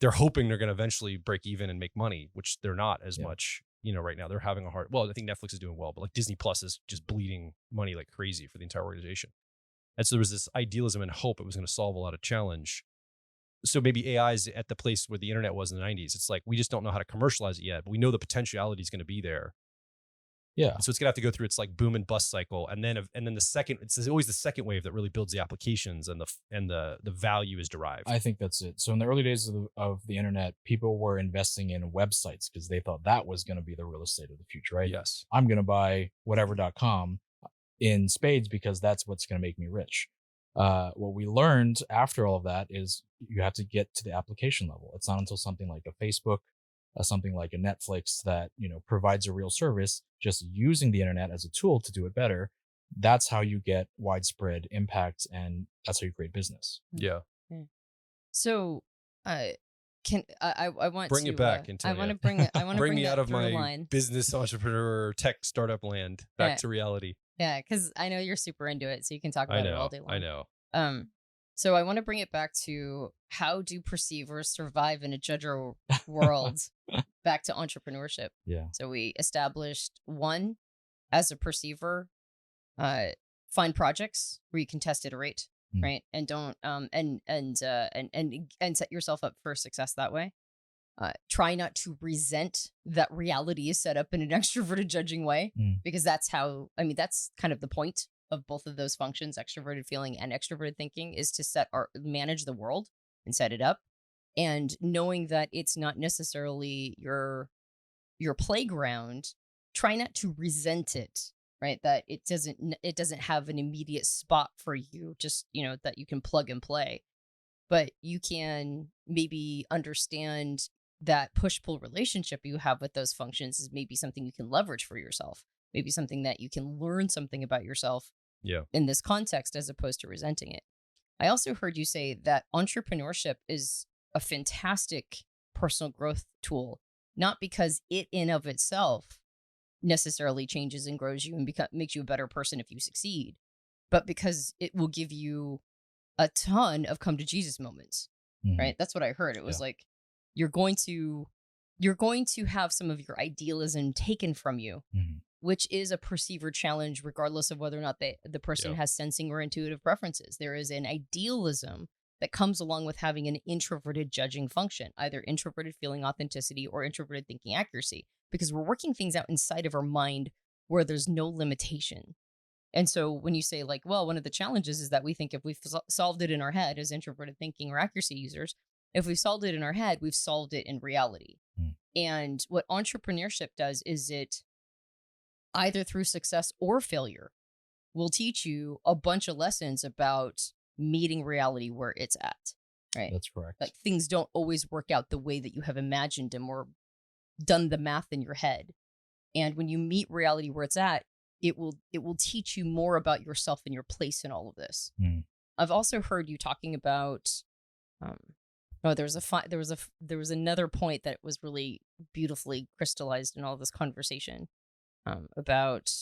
Speaker 1: they're hoping they're going to eventually break even and make money, which they're not as much, right now. They're having a hard, well, I think Netflix is doing well, but like Disney Plus is just bleeding money like crazy for the entire organization. And so there was this idealism and hope it was going to solve a lot of challenge. So maybe AI is at the place where the internet was in the 90s. It's like, we just don't know how to commercialize it yet, but we know the potentiality is going to be there.
Speaker 3: Yeah.
Speaker 1: And so it's gonna have to go through its like boom and bust cycle, and then the second, it's always the second wave that really builds the applications and the value is derived.
Speaker 3: I think that's it. So in the early days of the internet, people were investing in websites because they thought that was going to be the real estate of the future, right?
Speaker 1: Yes.
Speaker 3: I'm going to buy whatever.com in spades because that's what's going to make me rich. What we learned after all of that is you have to get to the application level. It's not until something like a Facebook, something like a Netflix that, provides a real service, just using the internet as a tool to do it better. That's how you get widespread impact, and that's how you create business.
Speaker 1: Yeah.
Speaker 2: So, I want
Speaker 1: bring
Speaker 2: to
Speaker 1: it back.
Speaker 2: I want to bring it. I want to
Speaker 1: bring me out of my
Speaker 2: line.
Speaker 1: business entrepreneur tech startup land back to reality.
Speaker 2: Yeah, because I know you're super into it, so you can talk about it all day long.
Speaker 1: I know.
Speaker 2: So I want to bring it back to how do perceivers survive in a judger world, back to entrepreneurship.
Speaker 3: Yeah.
Speaker 2: So we established one, as a perceiver, find projects where you can test, iterate, right, and don't and set yourself up for success that way. Try not to resent that reality is set up in an extroverted judging way, because that's that's kind of the point of both of those functions, extroverted feeling and extroverted thinking, is to manage the world and set it up. And knowing that it's not necessarily your playground, try not to resent it, right? That it doesn't have an immediate spot for you, just, that you can plug and play. But you can maybe understand that push-pull relationship you have with those functions is maybe something you can leverage for yourself. Maybe something that you can learn something about yourself in this context, as opposed to resenting it. I also heard you say that entrepreneurship is a fantastic personal growth tool, not because it in of itself necessarily changes and grows you and makes you a better person if you succeed, but because it will give you a ton of come to Jesus moments, right? That's what I heard. It was like, you're going to have some of your idealism taken from you, which is a perceiver challenge, regardless of whether or not the person has sensing or intuitive preferences. There is an idealism that comes along with having an introverted judging function, either introverted feeling authenticity or introverted thinking accuracy, because we're working things out inside of our mind where there's no limitation. And so when you say like, well, one of the challenges is that we think if we've solved it in our head as introverted thinking or accuracy users, if we've solved it in our head, we've solved it in reality. And what entrepreneurship does is it, either through success or failure, will teach you a bunch of lessons about meeting reality where it's at, right?
Speaker 3: That's correct.
Speaker 2: Like, things don't always work out the way that you have imagined them or done the math in your head. And when you meet reality where it's at, it will teach you more about yourself and your place in all of this. I've also heard you talking about there was another point that was really beautifully crystallized in all this conversation about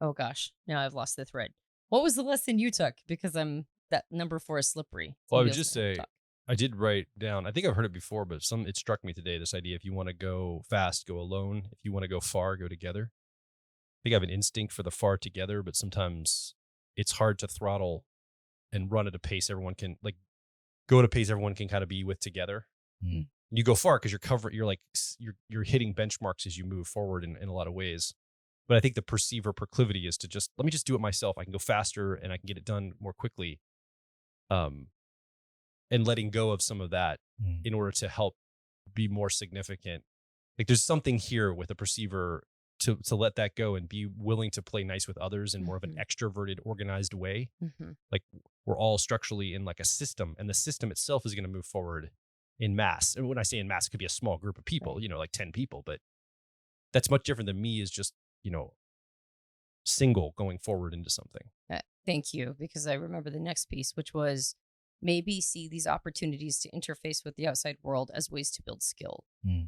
Speaker 2: oh gosh, now I've lost the thread. What was the lesson you took? Because that number 4 is slippery.
Speaker 1: Well, I would
Speaker 2: Somebody else
Speaker 1: just
Speaker 2: can
Speaker 1: say
Speaker 2: talk.
Speaker 1: I did write down. I think I've heard it before, but it struck me today. This idea: if you want to go fast, go alone. If you want to go far, go together. I think I have an instinct for the far together, but sometimes it's hard to throttle and run at a pace everyone can go at a pace everyone can kind of be with together. You go far because you're hitting benchmarks as you move forward in a lot of ways. But I think the perceiver proclivity is to just let me just do it myself. I can go faster and I can get it done more quickly. And letting go of some of that in order to help be more significant. Like there's something here with a perceiver to let that go and be willing to play nice with others in more of an extroverted, organized way. Like we're all structurally in like a system, and the system itself is going to move forward in mass. And when I say in mass, it could be a small group of people, like 10 people, but that's much different than me is just, single going forward into something.
Speaker 2: Thank you, because I remember the next piece, which was maybe see these opportunities to interface with the outside world as ways to build skill,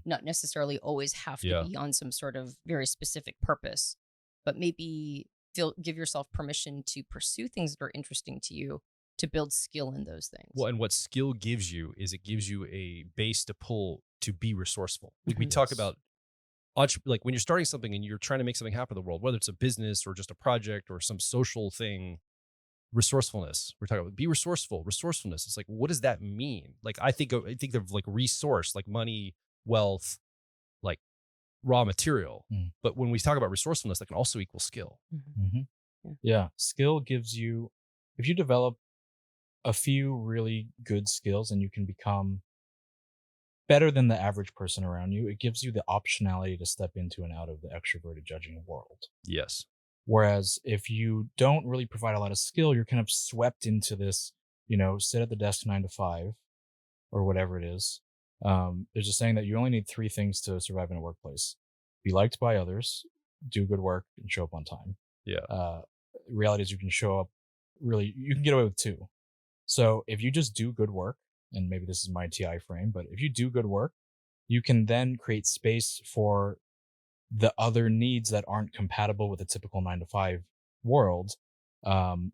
Speaker 2: not necessarily always have to be on some sort of very specific purpose, but maybe give yourself permission to pursue things that are interesting to you to build skill in those things.
Speaker 1: Well, and what skill gives you is it gives you a base to pull to be resourceful. Like we talk about like when you're starting something and you're trying to make something happen in the world, whether it's a business or just a project or some social thing, resourcefulness. We're talking about be resourceful, resourcefulness. It's like, what does that mean? Like, I think of like resource, like money, wealth, like raw material. But when we talk about resourcefulness, that can also equal skill.
Speaker 3: Yeah. Skill gives you, if you develop a few really good skills and you can become better than the average person around you, it gives you the optionality to step into and out of the extroverted judging world.
Speaker 1: Yes. Whereas
Speaker 3: if you don't really provide a lot of skill, you're kind of swept into this, sit at the desk 9 to 5 or whatever it is. There's a saying that you only need 3 things to survive in a workplace: be liked by others, do good work, and show up on time.
Speaker 1: Yeah.
Speaker 3: Reality is you can get away with 2. So if you just do good work, and maybe this is my TI frame, but if you do good work, you can then create space for the other needs that aren't compatible with a typical 9 to 5 world.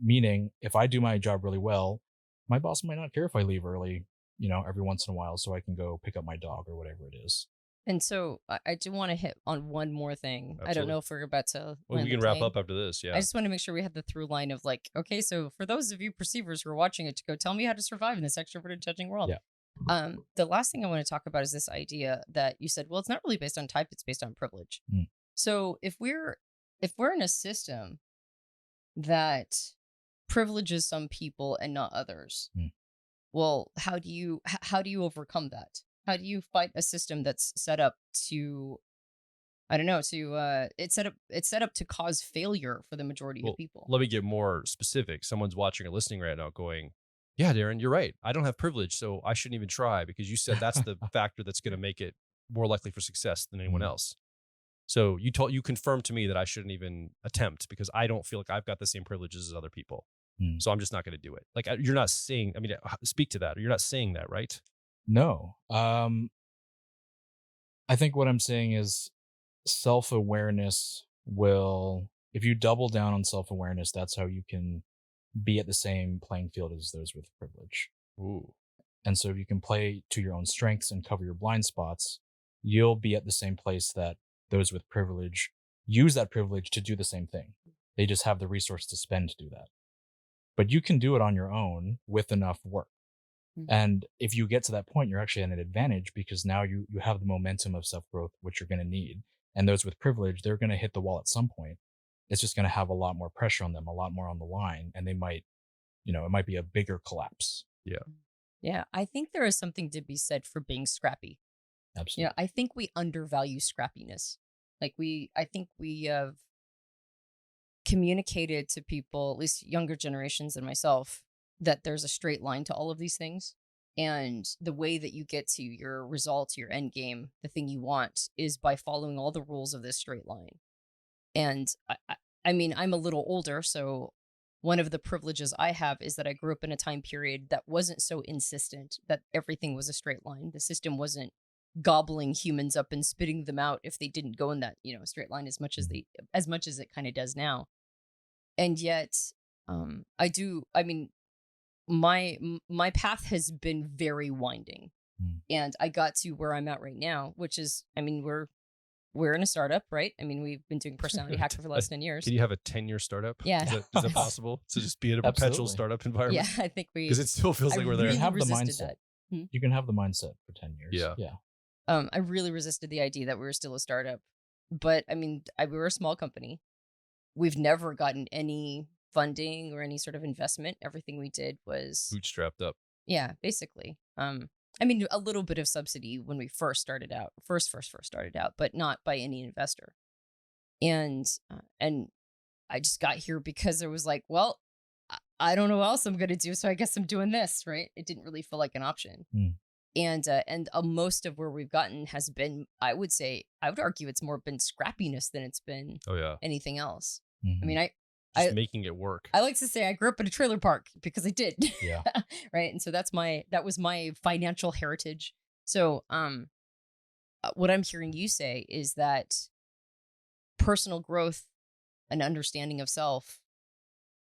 Speaker 3: Meaning if I do my job really well, my boss might not care if I leave early, every once in a while so I can go pick up my dog or whatever it is.
Speaker 2: And so I do want to hit on one more thing. Absolutely. I don't know if we're about to.
Speaker 1: Well, we can wrap up after this. Yeah.
Speaker 2: I just want to make sure we have the through line of like, okay, so for those of you perceivers who are watching it, to go tell me how to survive in this extroverted judging world.
Speaker 3: Yeah.
Speaker 2: The last thing I want to talk about is this idea that you said, well, it's not really based on type, it's based on privilege. So if we're in a system that privileges some people and not others, well, how do you overcome that? How do you fight a system that's set up to, I don't know, it's set up to cause failure for the majority of people?
Speaker 1: Let me get more specific. Someone's watching or listening right now going, yeah, Darren, you're right. I don't have privilege, so I shouldn't even try, because you said that's the factor that's going to make it more likely for success than anyone else. So you confirmed to me that I shouldn't even attempt because I don't feel like I've got the same privileges as other people. So I'm just not going to do it. Like, you're not saying, speak to that. You're not saying that, right?
Speaker 3: No. I think what I'm saying is self-awareness if you double down on self-awareness, that's how you can be at the same playing field as those with privilege.
Speaker 1: Ooh.
Speaker 3: And so if you can play to your own strengths and cover your blind spots, you'll be at the same place that those with privilege use that privilege to do the same thing. They just have the resource to spend to do that. But you can do it on your own with enough work. And if you get to that point, you're actually at an advantage because now you have the momentum of self-growth, which you're going to need. And those with privilege, they're going to hit the wall at some point. It's just going to have a lot more pressure on them, a lot more on the line. And they might, it might be a bigger collapse.
Speaker 1: Yeah.
Speaker 2: Yeah. I think there is something to be said for being scrappy.
Speaker 3: Absolutely.
Speaker 2: I think we undervalue scrappiness. I think we have communicated to people, at least younger generations than myself, that there's a straight line to all of these things. And the way that you get to your results, your end game, the thing you want, is by following all the rules of this straight line. And I mean, I'm a little older, so one of the privileges I have is that I grew up in a time period that wasn't so insistent that everything was a straight line. The system wasn't gobbling humans up and spitting them out if they didn't go in that, straight line as much as it kind of does now. And yet, I mean, my path has been very winding, and I got to where I'm at right now, which is, I mean, we're in a startup, right? I mean, we've been doing personality hacker for the last 10 years.
Speaker 1: Can you have a 10-year startup?
Speaker 2: Yeah.
Speaker 1: Is that possible? To just be in a perpetual startup environment?
Speaker 2: Yeah, I think
Speaker 1: because it still feels like we're there.
Speaker 2: Really
Speaker 3: have the
Speaker 2: resisted
Speaker 3: mindset.
Speaker 2: that.
Speaker 3: You can have the mindset for 10 years.
Speaker 1: Yeah.
Speaker 2: I really resisted the idea that we were still a startup, but I mean, we were a small company. We've never gotten any funding or any sort of investment. Everything we did was
Speaker 1: bootstrapped up.
Speaker 2: Yeah, basically. I mean, a little bit of subsidy when we first started out, first started out, but not by any investor. And I just got here because it was like, well, I don't know what else I'm going to do, so I guess I'm doing this, right? It didn't really feel like an option. And most of where we've gotten has been, I would argue it's more been scrappiness than it's been anything else. I mean,
Speaker 1: just making it work.
Speaker 2: I like to say I grew up in a trailer park because I did.
Speaker 3: Yeah.
Speaker 2: Right. And so that was my financial heritage. So what I'm hearing you say is that personal growth and understanding of self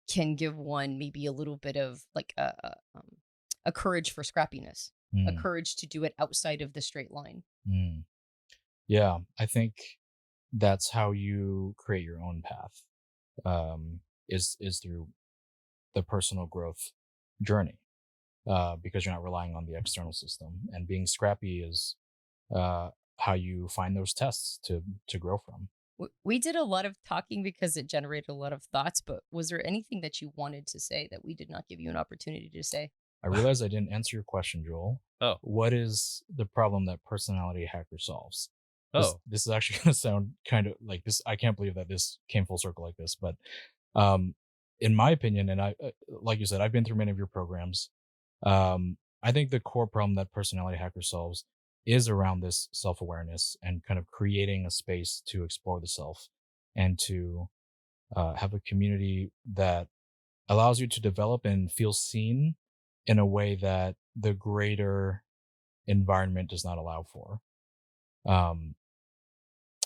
Speaker 2: can give one maybe a little bit of like a courage for scrappiness, a courage to do it outside of the straight line.
Speaker 3: Yeah, I think that's how you create your own path. Is through the personal growth journey, because you're not relying on the external system, and being scrappy is how you find those tests to grow from.
Speaker 2: We did a lot of talking because it generated a lot of thoughts, but was there anything that you wanted to say that we did not give you an opportunity to say?
Speaker 3: I realized I didn't answer your question, Joel.
Speaker 1: Oh. What
Speaker 3: is the problem that personality hacker solves? This is actually going to sound kind of like this. I can't believe that this came full circle like this, but in my opinion, and I, like you said, I've been through many of your programs. I think the core problem that personality hacker solves is around this self-awareness and kind of creating a space to explore the self and to have a community that allows you to develop and feel seen in a way that the greater environment does not allow for.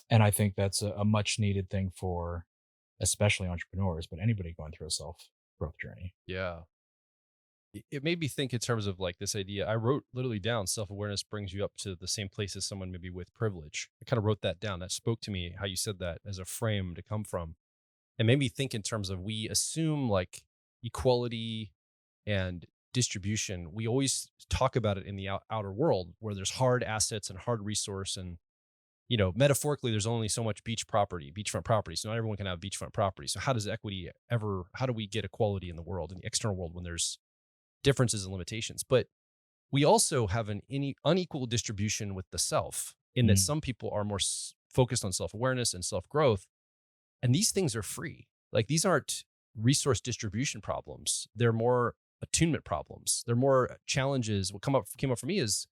Speaker 3: And I think that's a much needed thing for especially entrepreneurs, but anybody going through a self-growth journey.
Speaker 1: Yeah. It made me think in terms of like this idea. I wrote literally down self-awareness brings you up to the same place as someone maybe with privilege. I kind of wrote that down. That spoke to me, how you said that as a frame to come from. And made me think in terms of, we assume like equality and distribution. We always talk about it in the outer world where there's hard assets and hard resource, and metaphorically, there's only so much beachfront property. So not everyone can have beachfront property. So how do we get equality in the world, in the external world, when there's differences and limitations? But we also have an unequal distribution with the self, in that some people are more focused on self-awareness and self-growth. And these things are free. Like, these aren't resource distribution problems. They're more attunement problems. They're more challenges. What came up for me is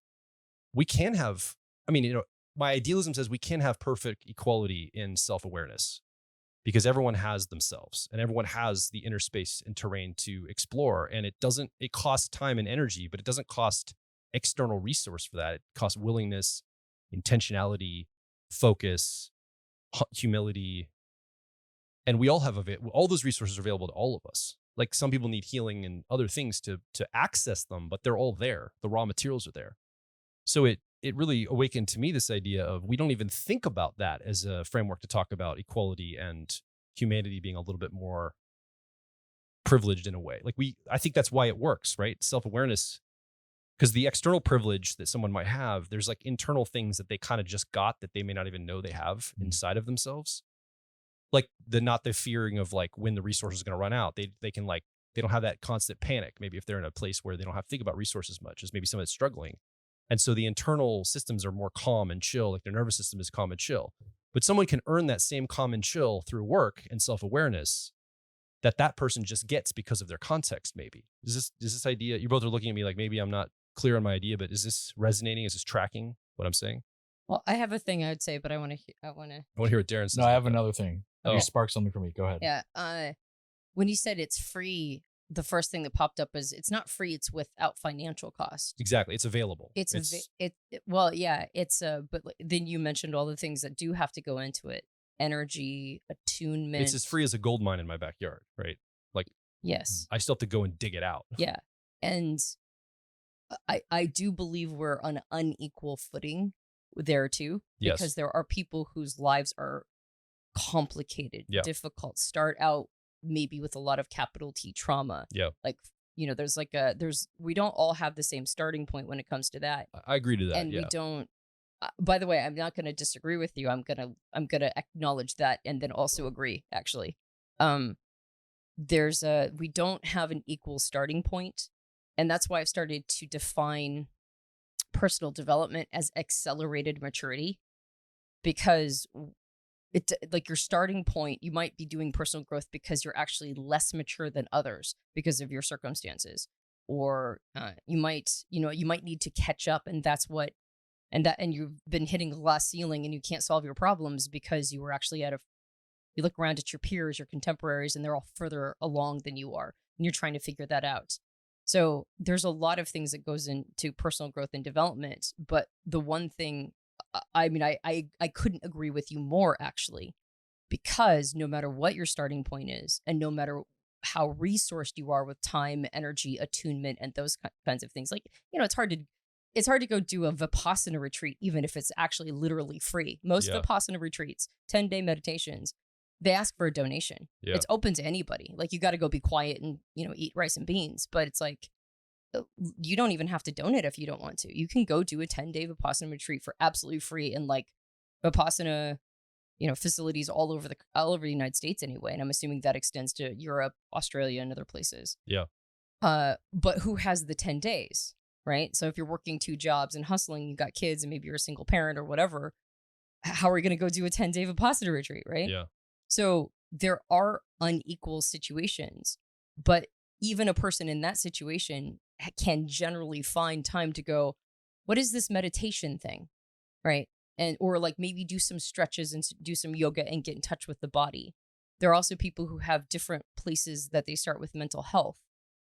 Speaker 1: we can have, my idealism says we can have perfect equality in self-awareness, because everyone has themselves and everyone has the inner space and terrain to explore. And it costs time and energy, but it doesn't cost external resource for that. It costs willingness, intentionality, focus, humility. And we all have all those resources are available to all of us. Like, some people need healing and other things to access them, but they're all there. The raw materials are there. So it really awakened to me this idea of, we don't even think about that as a framework to talk about equality and humanity being a little bit more privileged in a way. Like, I think that's why it works, right? Self-awareness, because the external privilege that someone might have, there's like internal things that they kind of just got that they may not even know they have inside of themselves. Like not the fearing of like when the resource is going to run out. They can like, they don't have that constant panic. Maybe if they're in a place where they don't have to think about resources much, as maybe someone that's struggling. And so the internal systems are more calm and chill, like their nervous system is calm and chill. But someone can earn that same calm and chill through work and self-awareness that person just gets because of their context, maybe. Is this idea, you both are looking at me like maybe I'm not clear on my idea, but is this resonating? Is this tracking what I'm saying?
Speaker 2: Well, I have a thing I would say, but I want to
Speaker 1: hear what Darren says.
Speaker 3: No, I have another thing. You sparked something for me. Go ahead.
Speaker 2: Yeah. When you said it's free, the first thing that popped up is it's not free. It's without financial cost.
Speaker 1: Exactly. It's available.
Speaker 2: Well, yeah. But then you mentioned all the things that do have to go into it: energy, attunement.
Speaker 1: It's as free as a gold mine in my backyard, right? Like,
Speaker 2: yes,
Speaker 1: I still have to go and dig it out.
Speaker 2: Yeah, and I do believe we're on unequal footing there too, because
Speaker 1: Yes.
Speaker 2: there are people whose lives are complicated,
Speaker 1: Yeah.
Speaker 2: difficult, start out maybe with a lot of capital T trauma.
Speaker 1: Yeah.
Speaker 2: Like, we don't all have the same starting point when it comes to that.
Speaker 1: I agree to that.
Speaker 2: And
Speaker 1: yeah.
Speaker 2: we don't, by the way, I'm not going to disagree with you. I'm going to acknowledge that and then also agree, actually. We don't have an equal starting point. And that's why I've started to define personal development as accelerated maturity, because it's like your starting point, you might be doing personal growth because you're actually less mature than others because of your circumstances, or you might need to catch up, and you've been hitting a glass ceiling and you can't solve your problems because you were actually you look around at your peers, your contemporaries, and they're all further along than you are, and you're trying to figure that out. So there's a lot of things that goes into personal growth and development, but the one thing, I couldn't agree with you more, actually, because no matter what your starting point is, and no matter how resourced you are with time, energy, attunement, and those kinds of things, like, it's hard to go do a Vipassana retreat, even if it's actually literally free. Most Vipassana retreats, 10-day meditations, they ask for a donation.
Speaker 1: Yeah.
Speaker 2: It's open to anybody. Like, you got to go be quiet and, eat rice and beans. But it's like, you don't even have to donate if you don't want to. You can go do a 10-day Vipassana retreat for absolutely free, and like Vipassana, facilities all over the United States anyway. And I'm assuming that extends to Europe, Australia, and other places.
Speaker 1: Yeah.
Speaker 2: But who has the 10 days, right? So if you're working 2 jobs and hustling, you got kids, and maybe you're a single parent or whatever, how are you going to go do a 10-day Vipassana retreat, right?
Speaker 1: Yeah.
Speaker 2: So there are unequal situations, but even a person in that situation can generally find time to go, what is this meditation thing, right? Or like maybe do some stretches and do some yoga and get in touch with the body. There are also people who have different places that they start with mental health,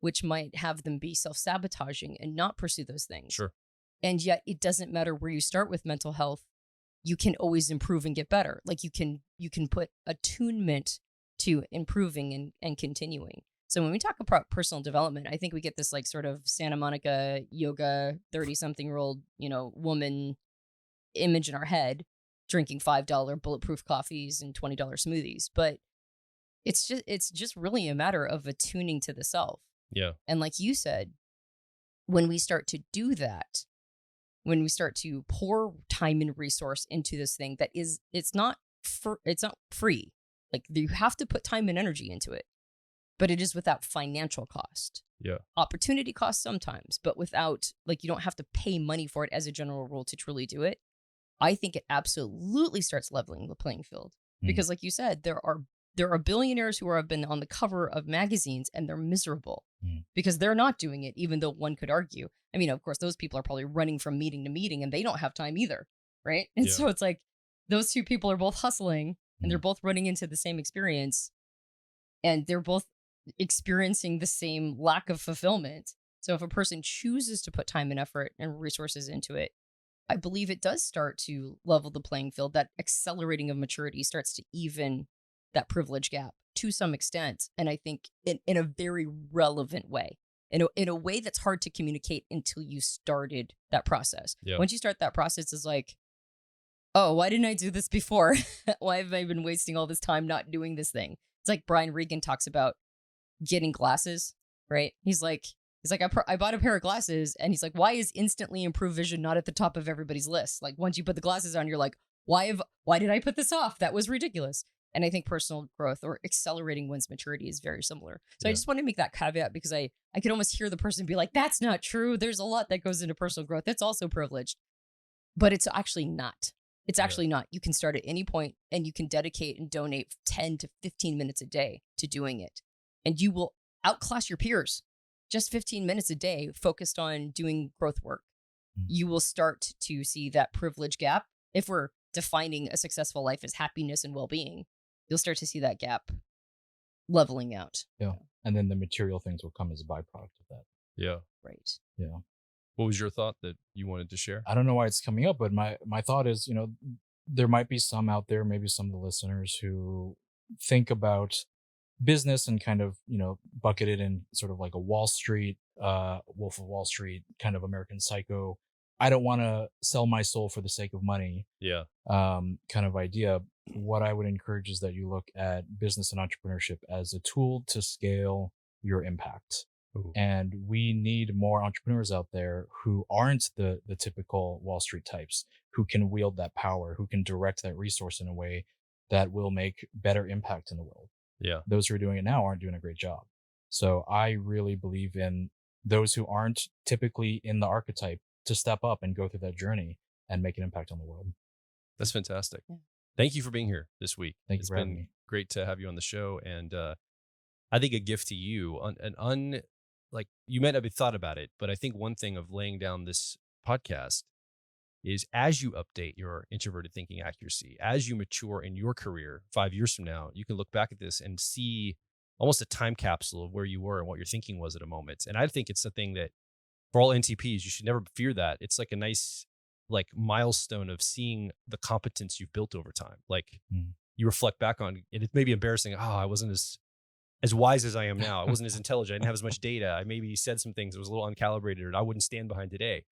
Speaker 2: which might have them be self-sabotaging and not pursue those things.
Speaker 1: Sure.
Speaker 2: And yet it doesn't matter where you start with mental health. You can always improve and get better. Like, you can put attunement to improving and continuing. So when we talk about personal development, I think we get this like sort of Santa Monica yoga 30-something-year-old, woman image in our head, drinking $5 bulletproof coffees and $20 smoothies. But it's just really a matter of attuning to the self.
Speaker 1: Yeah.
Speaker 2: And like you said, when we start to do that, when we start to pour time and resource into this thing that it's not free. Like, you have to put time and energy into it, but it is without financial cost.
Speaker 1: Yeah.
Speaker 2: Opportunity cost sometimes, but without, like, you don't have to pay money for it as a general rule to truly do it. I think it absolutely starts leveling the playing field, because like you said, there are billionaires who have been on the cover of magazines and they're miserable because they're not doing it, even though one could argue. I mean, of course, those people are probably running from meeting to meeting and they don't have time either, right? And so it's like those two people are both hustling and they're both running into the same experience, and they're both experiencing the same lack of fulfillment. So if a person chooses to put time and effort and resources into it, I believe it does start to level the playing field. That accelerating of maturity starts to even that privilege gap to some extent. And I think in a very relevant way, in a way that's hard to communicate until you started that process.
Speaker 1: Yeah.
Speaker 2: Once you start that process, it's like, oh, why didn't I do this before? Why have I been wasting all this time not doing this thing? It's like Brian Regan talks about getting glasses, right? He's like, I bought a pair of glasses, and he's like, why is instantly improved vision not at the top of everybody's list? Like, once you put the glasses on, you're like, why did I put this off? That was ridiculous. And I think personal growth or accelerating one's maturity is very similar. So I just want to make that caveat, because I could almost hear the person be like, that's not true. There's a lot that goes into personal growth. That's also privileged. But it's actually not. It's actually not. You can start at any point, and you can dedicate and donate 10 to 15 minutes a day to doing it. And you will outclass your peers. Just 15 minutes a day focused on doing growth work. You will start to see that privilege gap. If we're defining a successful life as happiness and well-being, you'll start to see that gap leveling out.
Speaker 3: Yeah. And then the material things will come as a byproduct of that.
Speaker 1: Yeah.
Speaker 2: Right.
Speaker 3: Yeah.
Speaker 1: What was your thought that you wanted to share?
Speaker 3: I don't know why it's coming up, but my thought is, there might be some out there, maybe some of the listeners who think about business and kind of, bucket it in sort of like a Wall Street, Wolf of Wall Street kind of American Psycho. I don't want to sell my soul for the sake of money.
Speaker 1: Yeah.
Speaker 3: Kind of idea. What I would encourage is that you look at business and entrepreneurship as a tool to scale your impact.
Speaker 1: Ooh.
Speaker 3: And we need more entrepreneurs out there who aren't the typical Wall Street types, who can wield that power, who can direct that resource in a way that will make better impact in the world.
Speaker 1: Yeah.
Speaker 3: Those who are doing it now aren't doing a great job. So I really believe in those who aren't typically in the archetype to step up and go through that journey and make an impact on the world.
Speaker 1: That's fantastic.
Speaker 2: Yeah.
Speaker 1: Thank you for being here this week.
Speaker 3: Thank you
Speaker 1: It's
Speaker 3: for having
Speaker 1: been
Speaker 3: me.
Speaker 1: great to have you on the show. And I think a gift to you, like you might not have thought about it, but I think one thing of laying down this podcast is as you update your introverted thinking accuracy, as you mature in your career 5 years from now, you can look back at this and see almost a time capsule of where you were and what your thinking was at a moment. And I think it's a thing that for all NTPs, you should never fear that. It's like a nice milestone of seeing the competence you've built over time. Like you reflect back on, and it may be embarrassing. Oh, I wasn't as wise as I am now. I wasn't as intelligent. I didn't have as much data. I maybe said some things that was a little uncalibrated or I wouldn't stand behind today.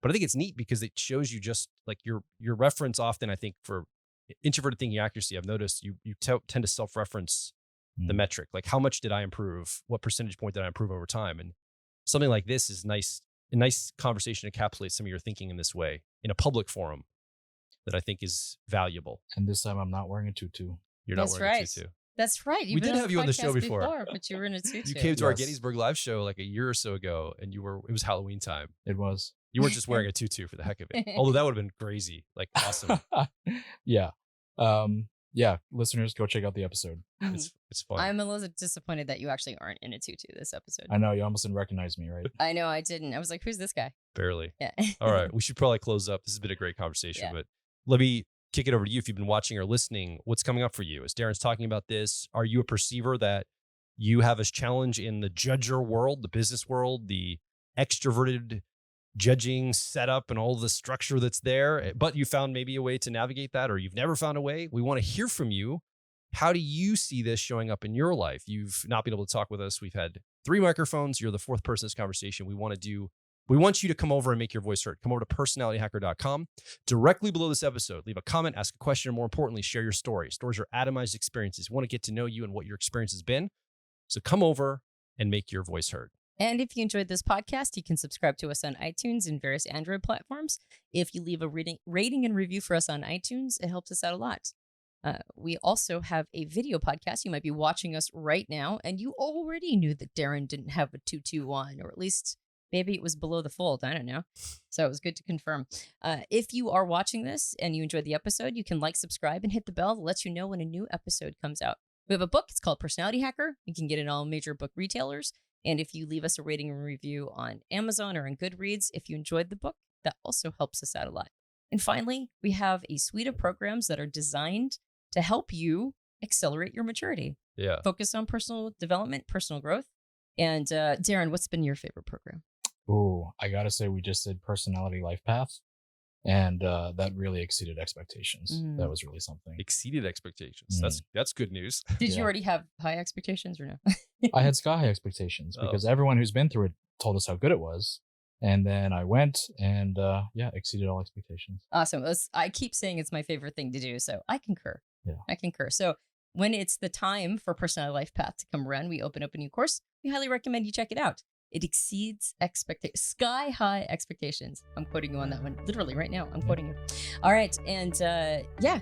Speaker 1: But I think it's neat because it shows you just like your reference often, I think for introverted thinking accuracy, I've noticed you tend to self-reference the metric. Like how much did I improve? What percentage point did I improve over time? And something like this is a nice conversation to encapsulate some of your thinking in this way in a public forum that I think is valuable.
Speaker 3: And this time I'm not wearing a tutu.
Speaker 1: You're not
Speaker 2: That's
Speaker 1: wearing a
Speaker 2: right.
Speaker 1: tutu.
Speaker 2: That's right.
Speaker 1: We did have you on the show
Speaker 2: podcast
Speaker 1: before.
Speaker 2: but you were in a tutu.
Speaker 1: You came to our
Speaker 3: Yes.
Speaker 1: Gettysburg Live show like a year or so ago, and it was Halloween time.
Speaker 3: It was.
Speaker 1: You weren't just wearing a tutu for the heck of it. Although that would have been crazy, like awesome.
Speaker 3: Yeah. Yeah. Listeners, go check out the episode.
Speaker 1: It's fun.
Speaker 2: I'm a little disappointed that you actually aren't in a tutu this episode.
Speaker 3: I know you almost didn't recognize me, right?
Speaker 2: I know I didn't. I was like, who's this guy?
Speaker 1: Barely.
Speaker 2: Yeah.
Speaker 1: All right. We should probably close up. This has been a great conversation,
Speaker 2: Yeah.
Speaker 1: but let me kick it over to you. If you've been watching or listening, what's coming up for you? As Darren's talking about this, are you a perceiver that you have a challenge in the judger world, the business world, the extroverted judging setup and all the structure that's there, but you found maybe a way to navigate that, or you've never found a way? We want to hear from you. How do you see this showing up in your life? You've not been able to talk with us. We've had 3 microphones. You're the 4th person in this conversation. We want you to come over and make your voice heard. Come over to personalityhacker.com. Directly below this episode, leave a comment, ask a question, and more importantly, share your story. Stories are atomized experiences. We want to get to know you and what your experience has been. So come over and make your voice heard.
Speaker 2: And if you enjoyed this podcast, you can subscribe to us on iTunes and various Android platforms. If you leave a rating and review for us on iTunes, it helps us out a lot. We also have a video podcast. You might be watching us right now, and you already knew that Darren didn't have a tutu on, or at least maybe it was below the fold. I don't know. So it was good to confirm. If you are watching this and you enjoyed the episode, you can subscribe, and hit the bell that lets you know when a new episode comes out. We have a book. It's called Personality Hacker. You can get it in all major book retailers. And if you leave us a rating and review on Amazon or on Goodreads, if you enjoyed the book, that also helps us out a lot. And finally, we have a suite of programs that are designed to help you accelerate your maturity.
Speaker 1: Yeah.
Speaker 2: Focus on personal development, personal growth. And Darren, what's been your favorite program?
Speaker 3: Ooh, I gotta say we just did Personality Life Path, and that really exceeded expectations. That was really something.
Speaker 1: Exceeded expectations. That's good news.
Speaker 2: Did you
Speaker 3: Yeah.
Speaker 2: already have high expectations or no?
Speaker 3: I had sky high expectations because everyone who's been through it told us how good it was. And then I went and exceeded all expectations.
Speaker 2: Awesome. I keep saying it's my favorite thing to do, so I concur.
Speaker 3: Yeah.
Speaker 2: I concur. So when it's the time for Personality Life Path to come around, we open up a new course. We highly recommend you check it out. It exceeds expectations, sky high expectations. I'm quoting you on that one literally right now. I'm quoting you. All right. And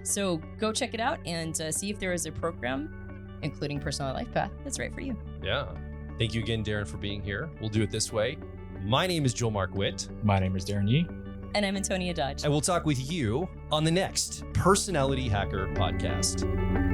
Speaker 2: so go check it out and see if there is a program, including Personality Life Path, that's right for you.
Speaker 1: Yeah. Thank you again, Darren, for being here. We'll do it this way. My name is Joel Mark Witt.
Speaker 3: My name is Darren Yee.
Speaker 2: And I'm Antonia Dodge.
Speaker 1: And we'll talk with you on the next Personality Hacker podcast.